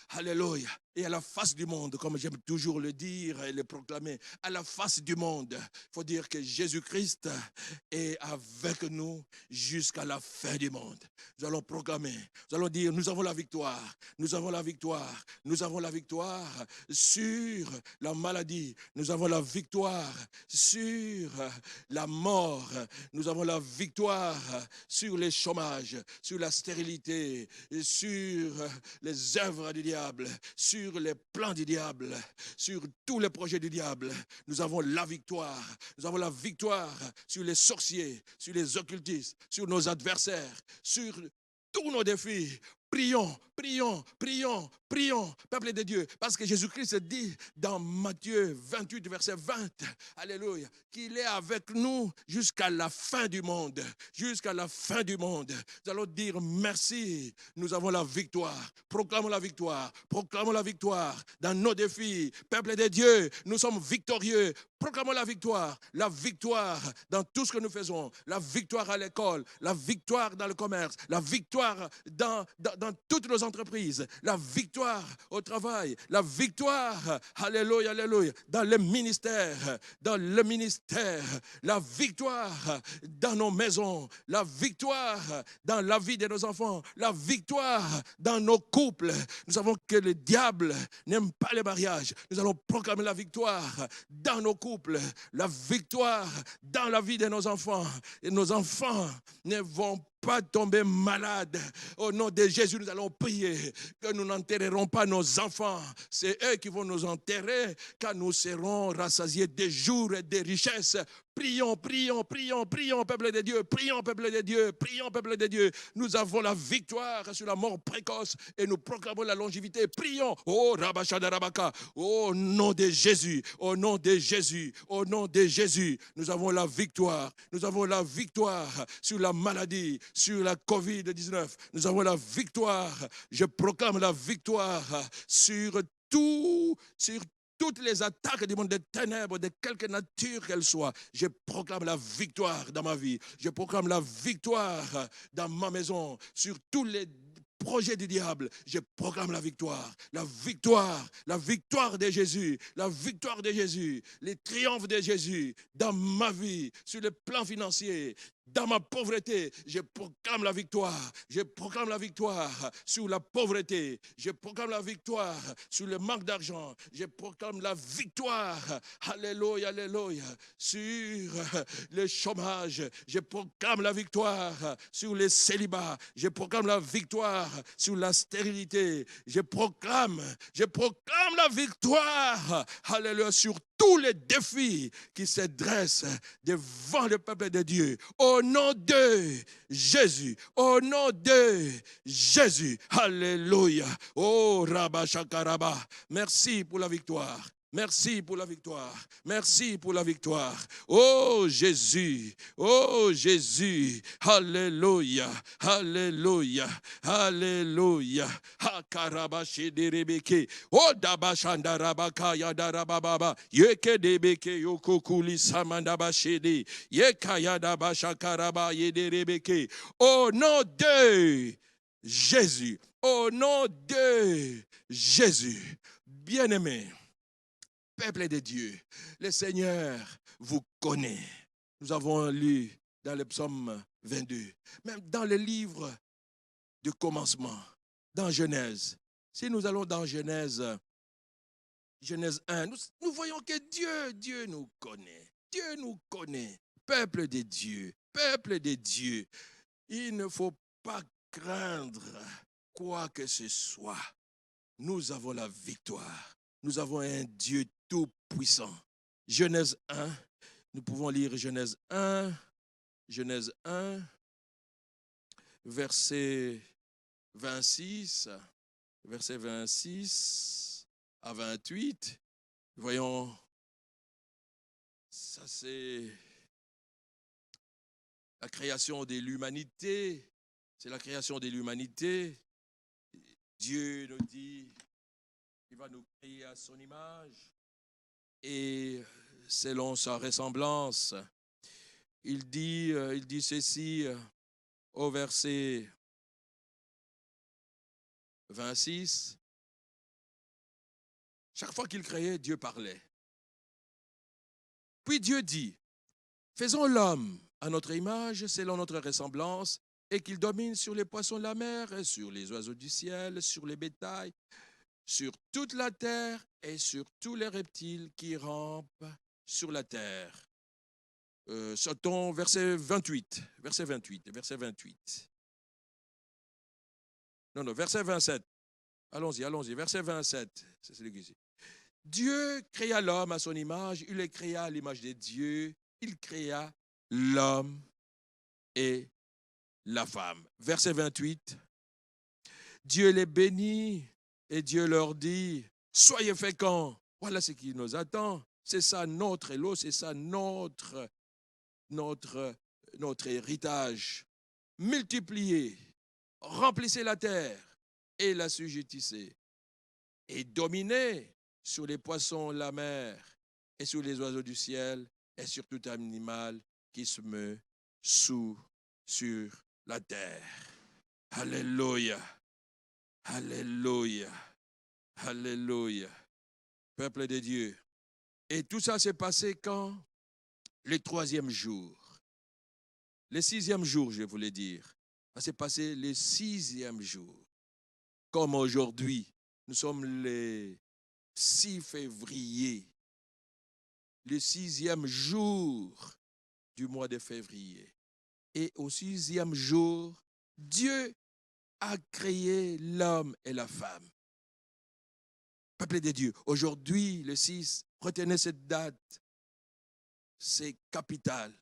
alléluia, et à la face du monde, comme j'aime toujours le dire et le proclamer, à la face du monde, il faut dire que Jésus-Christ est avec nous jusqu'à la fin du monde. Nous allons proclamer, nous allons dire, nous avons la victoire, nous avons la victoire, nous avons la victoire sur la maladie, nous avons la victoire sur la mort, nous avons la victoire sur les chômages, sur la stérilité, sur les œuvres du diable, sur les plans du diable, sur tous les projets du diable. Nous avons la victoire. Nous avons la victoire sur les sorciers, sur les occultistes, sur nos adversaires, sur tous nos défis. Prions, prions, prions, prions, peuple de Dieu, parce que Jésus-Christ dit dans Matthieu 28, verset 20, alléluia, qu'il est avec nous jusqu'à la fin du monde, jusqu'à la fin du monde. Nous allons dire merci, nous avons la victoire, proclamons la victoire dans nos défis. Peuple de Dieu, nous sommes victorieux, proclamons la victoire dans tout ce que nous faisons, la victoire à l'école, la victoire dans le commerce, la victoire dans toutes nos entreprises, la victoire au travail, la victoire, alléluia, alléluia, dans le ministère, la victoire dans nos maisons, la victoire dans la vie de nos enfants, la victoire dans nos couples. Nous savons que le diable n'aime pas les mariages. Nous allons proclamer la victoire dans nos couples, la victoire dans la vie de nos enfants. Et nos enfants ne vont pas tomber malades. Au nom de Jésus, nous allons prier que nous n'enterrerons pas nos enfants. C'est eux qui vont nous enterrer car nous serons rassasiés des jours et des richesses. Prions, prions, prions, prions, peuple de Dieu, prions, peuple de Dieu, prions, peuple de Dieu. Nous avons la victoire sur la mort précoce et nous proclamons la longévité. Prions, oh Rabashada Rabaka, au nom de Jésus, au nom de Jésus, au nom de Jésus. Nous avons la victoire sur la maladie, sur la COVID-19. Nous avons la victoire. Je proclame la victoire sur toutes les attaques du monde des ténèbres, de quelque nature qu'elles soient. Je proclame la victoire dans ma vie. Je proclame la victoire dans ma maison, sur tous les projets du diable. Je proclame la victoire de Jésus, les triomphes de Jésus dans ma vie, sur le plan financier. Dans ma pauvreté, je proclame la victoire. Je proclame la victoire sur la pauvreté. Je proclame la victoire sur le manque d'argent. Je proclame la victoire, alléluia, alléluia, sur le chômage. Je proclame la victoire sur les célibats. Je proclame la victoire sur la stérilité. Je proclame la victoire, alléluia, sur tous les défis qui se dressent devant le peuple de Dieu. Au nom de Jésus, au nom de Jésus, alléluia. Oh, Rabba Shakaraba, merci pour la victoire. Merci pour la victoire. Merci pour la victoire. Oh Jésus. Oh Jésus. Alléluia. Alléluia. Alléluia. Hakarabashi derebeke. Oh dabashandarabaka yadarababa. Yeke debeke yokokuli samandabashede. Yekaya dabashakaraba yederebeke. Au nom de Jésus. Au nom de Jésus. Bien-aimé. Peuple de Dieu, le Seigneur vous connaît. Nous avons lu dans le psaume 22, même dans le livre du commencement, dans Genèse. Si nous allons dans Genèse Genèse 1, nous voyons que Dieu nous connaît. Dieu nous connaît. Peuple de Dieu, peuple de Dieu. Il ne faut pas craindre quoi que ce soit. Nous avons la victoire. Nous avons un Dieu tout-puissant. Genèse 1, nous pouvons lire Genèse 1, verset 26 à 28. Voyons, ça c'est la création de l'humanité. C'est la création de l'humanité. Dieu nous dit qu'il va nous créer à son image et selon sa ressemblance. Il dit ceci au verset 26. Chaque fois qu'il créait, Dieu parlait. Puis Dieu dit, faisons l'homme à notre image, selon notre ressemblance, et qu'il domine sur les poissons de la mer, sur les oiseaux du ciel, sur les bétails, sur toute la terre et sur tous les reptiles qui rampent sur la terre. Sautons verset 28. Non, verset 27. Allons-y, verset 27. C'est celui qui dit. Dieu créa l'homme à son image, il le créa à l'image de Dieu, il créa l'homme et la femme. Verset 28. Dieu les bénit et Dieu leur dit, soyez féconds. Voilà ce qui nous attend. C'est ça notre lot, c'est ça notre héritage. Multipliez, remplissez la terre et l'assujettissez. Et dominez sur les poissons de la mer et sur les oiseaux du ciel et sur tout animal qui se meut sur la terre. Alléluia. Alléluia. Alléluia. Peuple de Dieu. Et tout ça s'est passé quand? Le 3e jour. Le 6e jour, je voulais dire. Ça s'est passé le 6e jour. Comme aujourd'hui, nous sommes le 6 février. Le 6e jour du mois de février. Et au 6e jour, Dieu a créé l'homme et la femme. Peuple de Dieu, aujourd'hui, le 6, retenez cette date, c'est capital.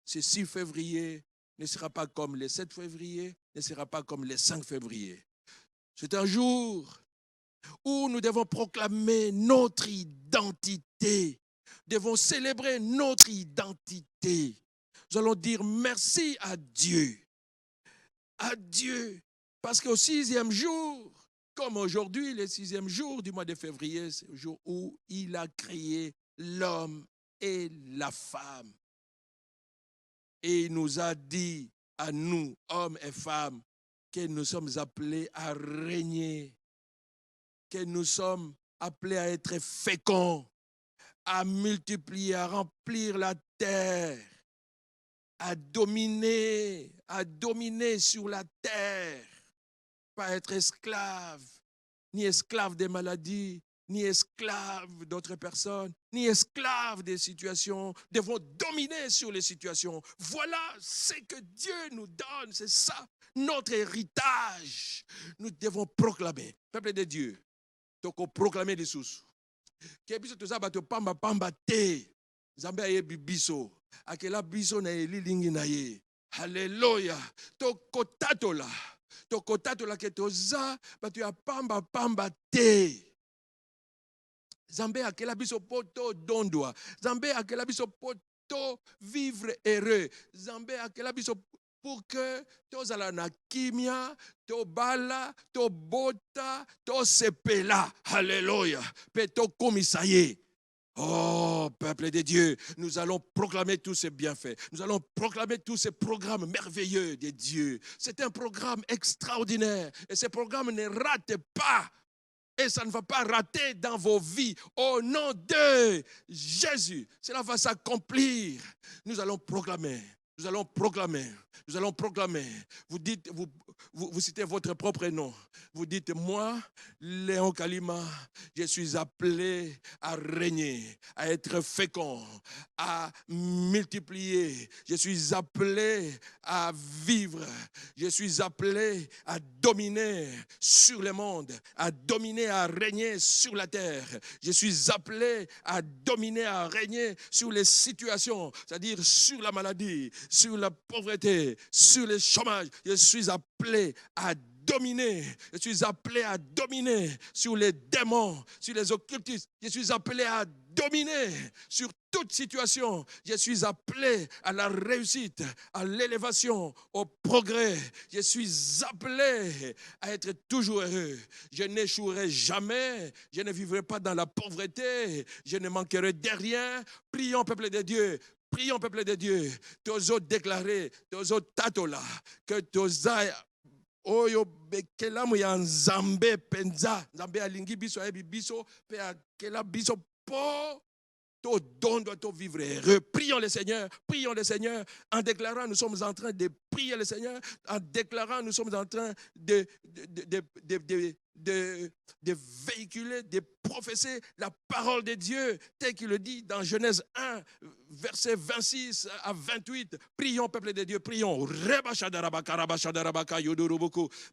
Ce 6 février ne sera pas comme le 7 février, ne sera pas comme le 5 février. C'est un jour où nous devons proclamer notre identité, devons célébrer notre identité. Nous allons dire merci à Dieu, parce qu'au 6e jour, comme aujourd'hui, le 6e jour du mois de février, c'est le jour où il a créé l'homme et la femme. Et il nous a dit à nous, hommes et femmes, que nous sommes appelés à régner, que nous sommes appelés à être féconds, à multiplier, à remplir la terre, à dominer sur la terre, pas être esclave, ni esclave des maladies, ni esclave d'autres personnes, ni esclave des situations, devons dominer sur les situations. Voilà ce que Dieu nous donne, c'est ça, notre héritage. Nous devons proclamer, peuple de Dieu, donc proclamer des sous. Que biso tout ça bato pamba te, Zambé ayebi biso, akela biso na elilingi na ye. Alléluia, tokotatola ke toza bato ya pamba te. Zambé akela biso poto dondwa. Zambé akela biso poto vivre heureux. Zambé akela biso pour que tozala na kimia, to bala, to bota, to sepela. Alléluia. Pe to komisaye. Oh, peuple de Dieu, nous allons proclamer tous ces bienfaits. Nous allons proclamer tous ces programmes merveilleux de Dieu. C'est un programme extraordinaire. Et ce programme ne rate pas. Et ça ne va pas rater dans vos vies. Au nom de Jésus, cela va s'accomplir. Nous allons proclamer. Nous allons proclamer. Nous allons proclamer. Vous dites, vous citez votre propre nom. Vous dites, moi, Léon Kalima, je suis appelé à régner, à être fécond, à multiplier. Je suis appelé à vivre. Je suis appelé à dominer sur le monde, à dominer, à régner sur la terre. Je suis appelé à dominer, à régner sur les situations, c'est-à-dire sur la maladie, sur la pauvreté, sur le chômage. Je suis appelé à dominer. Je suis appelé à dominer sur les démons, sur les occultistes. Je suis appelé à dominer sur toute situation. Je suis appelé à la réussite, à l'élévation, au progrès. Je suis appelé à être toujours heureux. Je n'échouerai jamais. Je ne vivrai pas dans la pauvreté. Je ne manquerai de rien. Prions, peuple de Dieu. Prions, peuple de Dieu. Tozo déclaré, tozo tatola, que toza oyo bekelamu ya nzambe penza, nzambe alingi biso ayebi biso pe akela biso po to don doit vivre heureux. Prions le Seigneur, en déclarant nous sommes en train de prier le Seigneur, en déclarant nous sommes en train de véhiculer, de prophétiser la parole de Dieu, tel qu'il le dit dans Genèse 1, versets 26 à 28. Prions, peuple de Dieu, prions.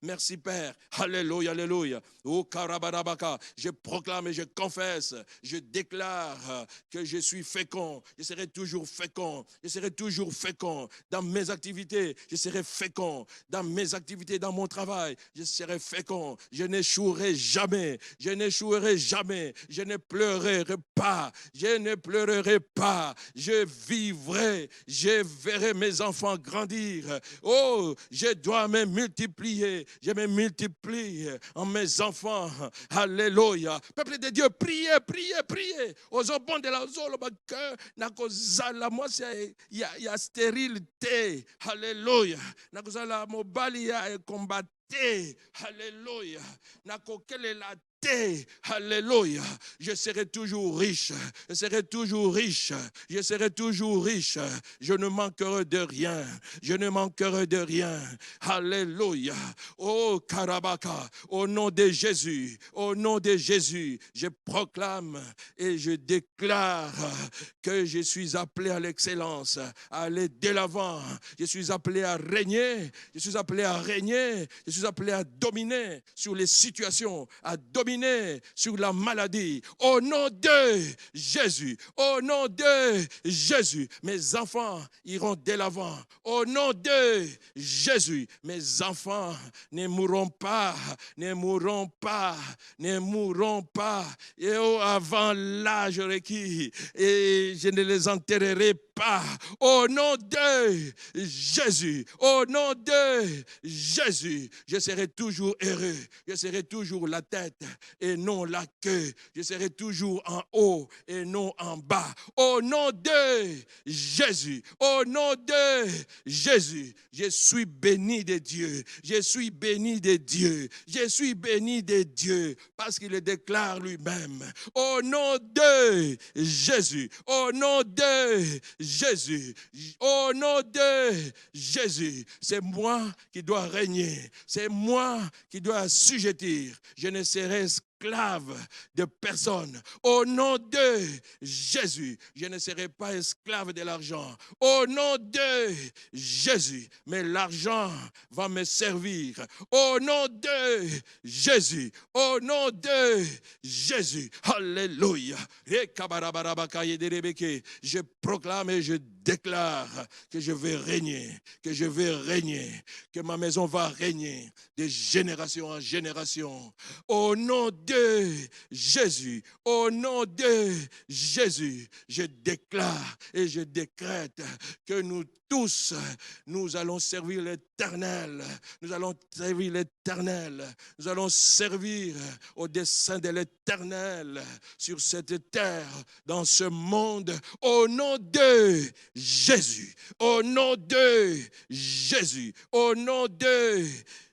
Merci Père. Alléluia, alléluia. Je proclame et je confesse, je déclare que je suis fécond. Je serai toujours fécond. Je serai toujours fécond dans mes activités. Je serai fécond dans mes activités, dans mon travail. Je serai fécond. Je n'échouerai jamais. Je n'échouerai jamais. Je ne pleurerai pas. Je ne pleurerai pas. Je vivrai. Je verrai mes enfants grandir. Oh, je dois me multiplier. Je me multiplie en mes enfants. Alléluia. Peuple de Dieu, priez, priez, priez. Aux bon de la zolo, moi, il y a stérilité. Alléluia. Nakozala mobali ya combattre. Alléluia. Nakokele la alléluia. Je serai toujours riche. Je serai toujours riche. Je serai toujours riche. Je ne manquerai de rien. Je ne manquerai de rien. Alléluia. Oh Karabaka, au nom de Jésus, au nom de Jésus, je proclame et je déclare que je suis appelé à l'excellence, à aller de l'avant. Je suis appelé à régner. Je suis appelé à régner. Je suis appelé à dominer sur les situations, à dominer sur la maladie. Au nom de Jésus, au nom de Jésus, mes enfants iront de l'avant. Au nom de Jésus, mes enfants ne mourront pas, ne mourront pas, ne mourront pas. Et avant l'âge requis, et je ne les enterrerai pas. Au nom de Jésus, au nom de Jésus, je serai toujours heureux. Je serai toujours la tête et non la queue. Je serai toujours en haut et non en bas. Au nom de Jésus, au nom de Jésus, je suis béni de Dieu. Je suis béni de Dieu. Je suis béni de Dieu parce qu'il le déclare lui-même. Au nom de Jésus, au nom de Jésus, au nom de Jésus, c'est moi qui dois régner. C'est moi qui dois assujettir. Je ne serai esclave de personne. Au nom de Jésus, je ne serai pas esclave de l'argent. Au nom de Jésus, mais l'argent va me servir. Au nom de Jésus, au nom de Jésus, alléluia. Je proclame et je déclare que je vais régner, que je vais régner, que ma maison va régner de génération en génération. Au nom de Jésus, au nom de Jésus, je déclare et je décrète que nous tous, nous allons servir l'Éternel. Nous allons servir l'Éternel. Nous allons servir au dessein de l'Éternel sur cette terre, dans ce monde, au nom de Jésus. Au nom de Jésus. Au nom de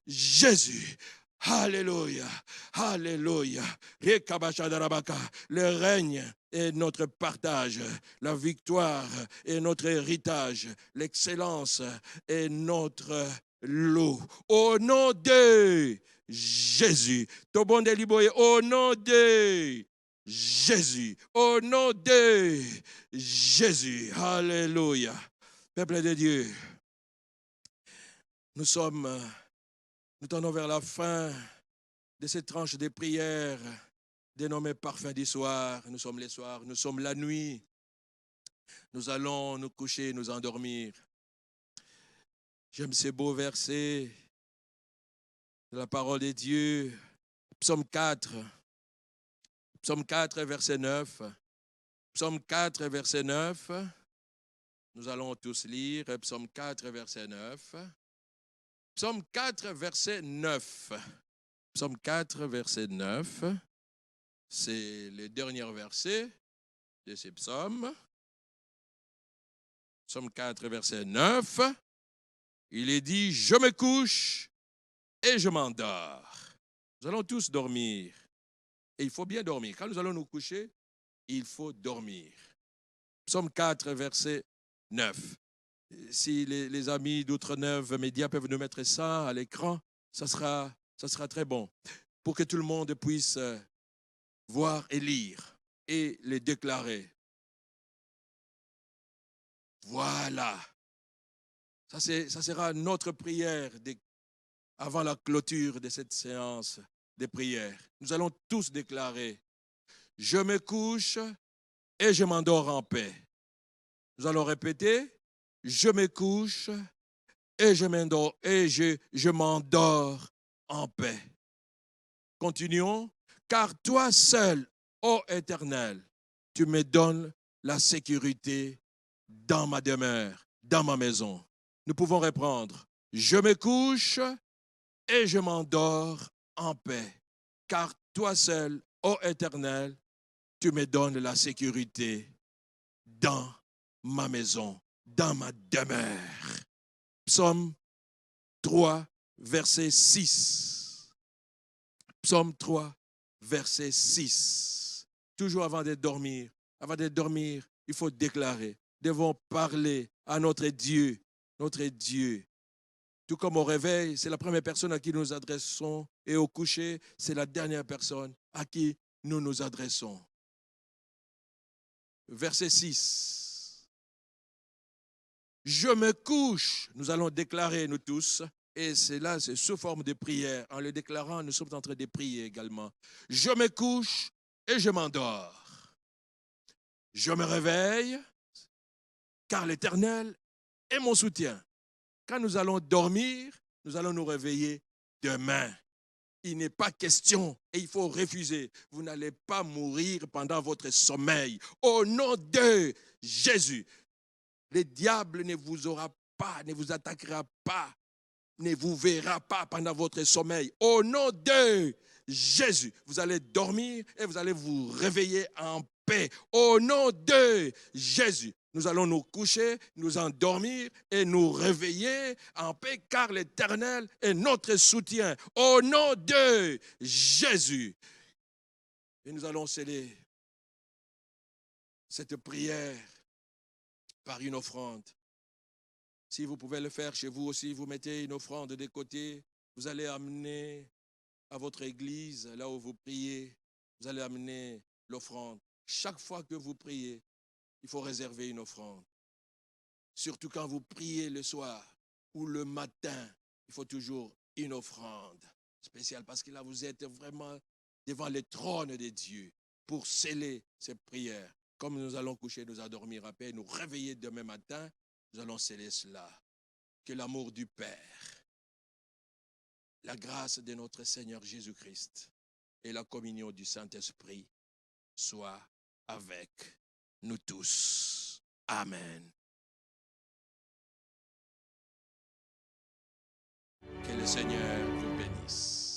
Jésus. Alléluia. Alléluia. Le règne est notre partage. La victoire est notre héritage. L'excellence est notre lot. Au nom de Jésus. Tobonde Liboye, au nom de Jésus. Au nom de Jésus. Alléluia. Peuple de Dieu, nous tendons vers la fin de cette tranche de prière dénommée Parfum du soir. Nous sommes les soirs, nous sommes la nuit. Nous allons nous coucher, nous endormir. J'aime ces beaux versets de la parole de Dieu. Psaume 4, verset 9. Psaume 4, verset 9. Nous allons tous lire Psaume 4, verset 9. Psaume 4, verset 9. Psaume 4, verset 9. C'est le dernier verset de ces psaumes. Psaume 4, verset 9. Il est dit, je me couche et je m'endors. Nous allons tous dormir. Et il faut bien dormir. Quand nous allons nous coucher, il faut dormir. Psaume 4, verset 9. Si les amis d'Outre-Neuve Média peuvent nous mettre ça à l'écran, ça sera très bon pour que tout le monde puisse voir et lire et les déclarer. Voilà. Ça sera notre prière avant la clôture de cette séance de prière. Nous allons tous déclarer, je me couche et je m'endors en paix. Nous allons répéter, je me couche et je m'endors en paix. Continuons. Car toi seul, ô Éternel, tu me donnes la sécurité dans ma demeure, dans ma maison. Nous pouvons reprendre. Je me couche et je m'endors en paix. Car toi seul, ô Éternel, tu me donnes la sécurité dans ma maison, dans ma demeure. Psaume 3, verset 6. Psaume 3, verset 6. Toujours avant de dormir, il faut déclarer. Nous devons parler à notre Dieu. Notre Dieu. Tout comme au réveil, c'est la première personne à qui nous nous adressons. Et au coucher, c'est la dernière personne à qui nous nous adressons. Verset 6. Je me couche. Nous allons déclarer, nous tous. Et c'est sous forme de prière. En le déclarant, nous sommes en train de prier également. Je me couche et je m'endors. Je me réveille, car l'Éternel est mon soutien. Quand nous allons dormir, nous allons nous réveiller demain. Il n'est pas question et il faut refuser. Vous n'allez pas mourir pendant votre sommeil. Au nom de Jésus, le diable ne vous aura pas, ne vous attaquera pas, ne vous verra pas pendant votre sommeil. Au nom de Jésus, vous allez dormir et vous allez vous réveiller en paix. Au nom de Jésus, nous allons nous coucher, nous endormir et nous réveiller en paix, car l'Éternel est notre soutien. Au nom de Jésus. Et nous allons sceller cette prière par une offrande. Si vous pouvez le faire chez vous aussi, vous mettez une offrande de côté, vous allez amener à votre église, là où vous priez, vous allez amener l'offrande. Chaque fois que vous priez, il faut réserver une offrande. Surtout quand vous priez le soir ou le matin, il faut toujours une offrande spéciale parce que là, vous êtes vraiment devant le trône de Dieu pour sceller ces prières. Comme nous allons coucher, nous endormir en paix, nous réveiller demain matin, nous allons sceller cela. Que l'amour du Père, la grâce de notre Seigneur Jésus-Christ et la communion du Saint-Esprit soient avec nous tous. Amen. Que le Seigneur vous bénisse.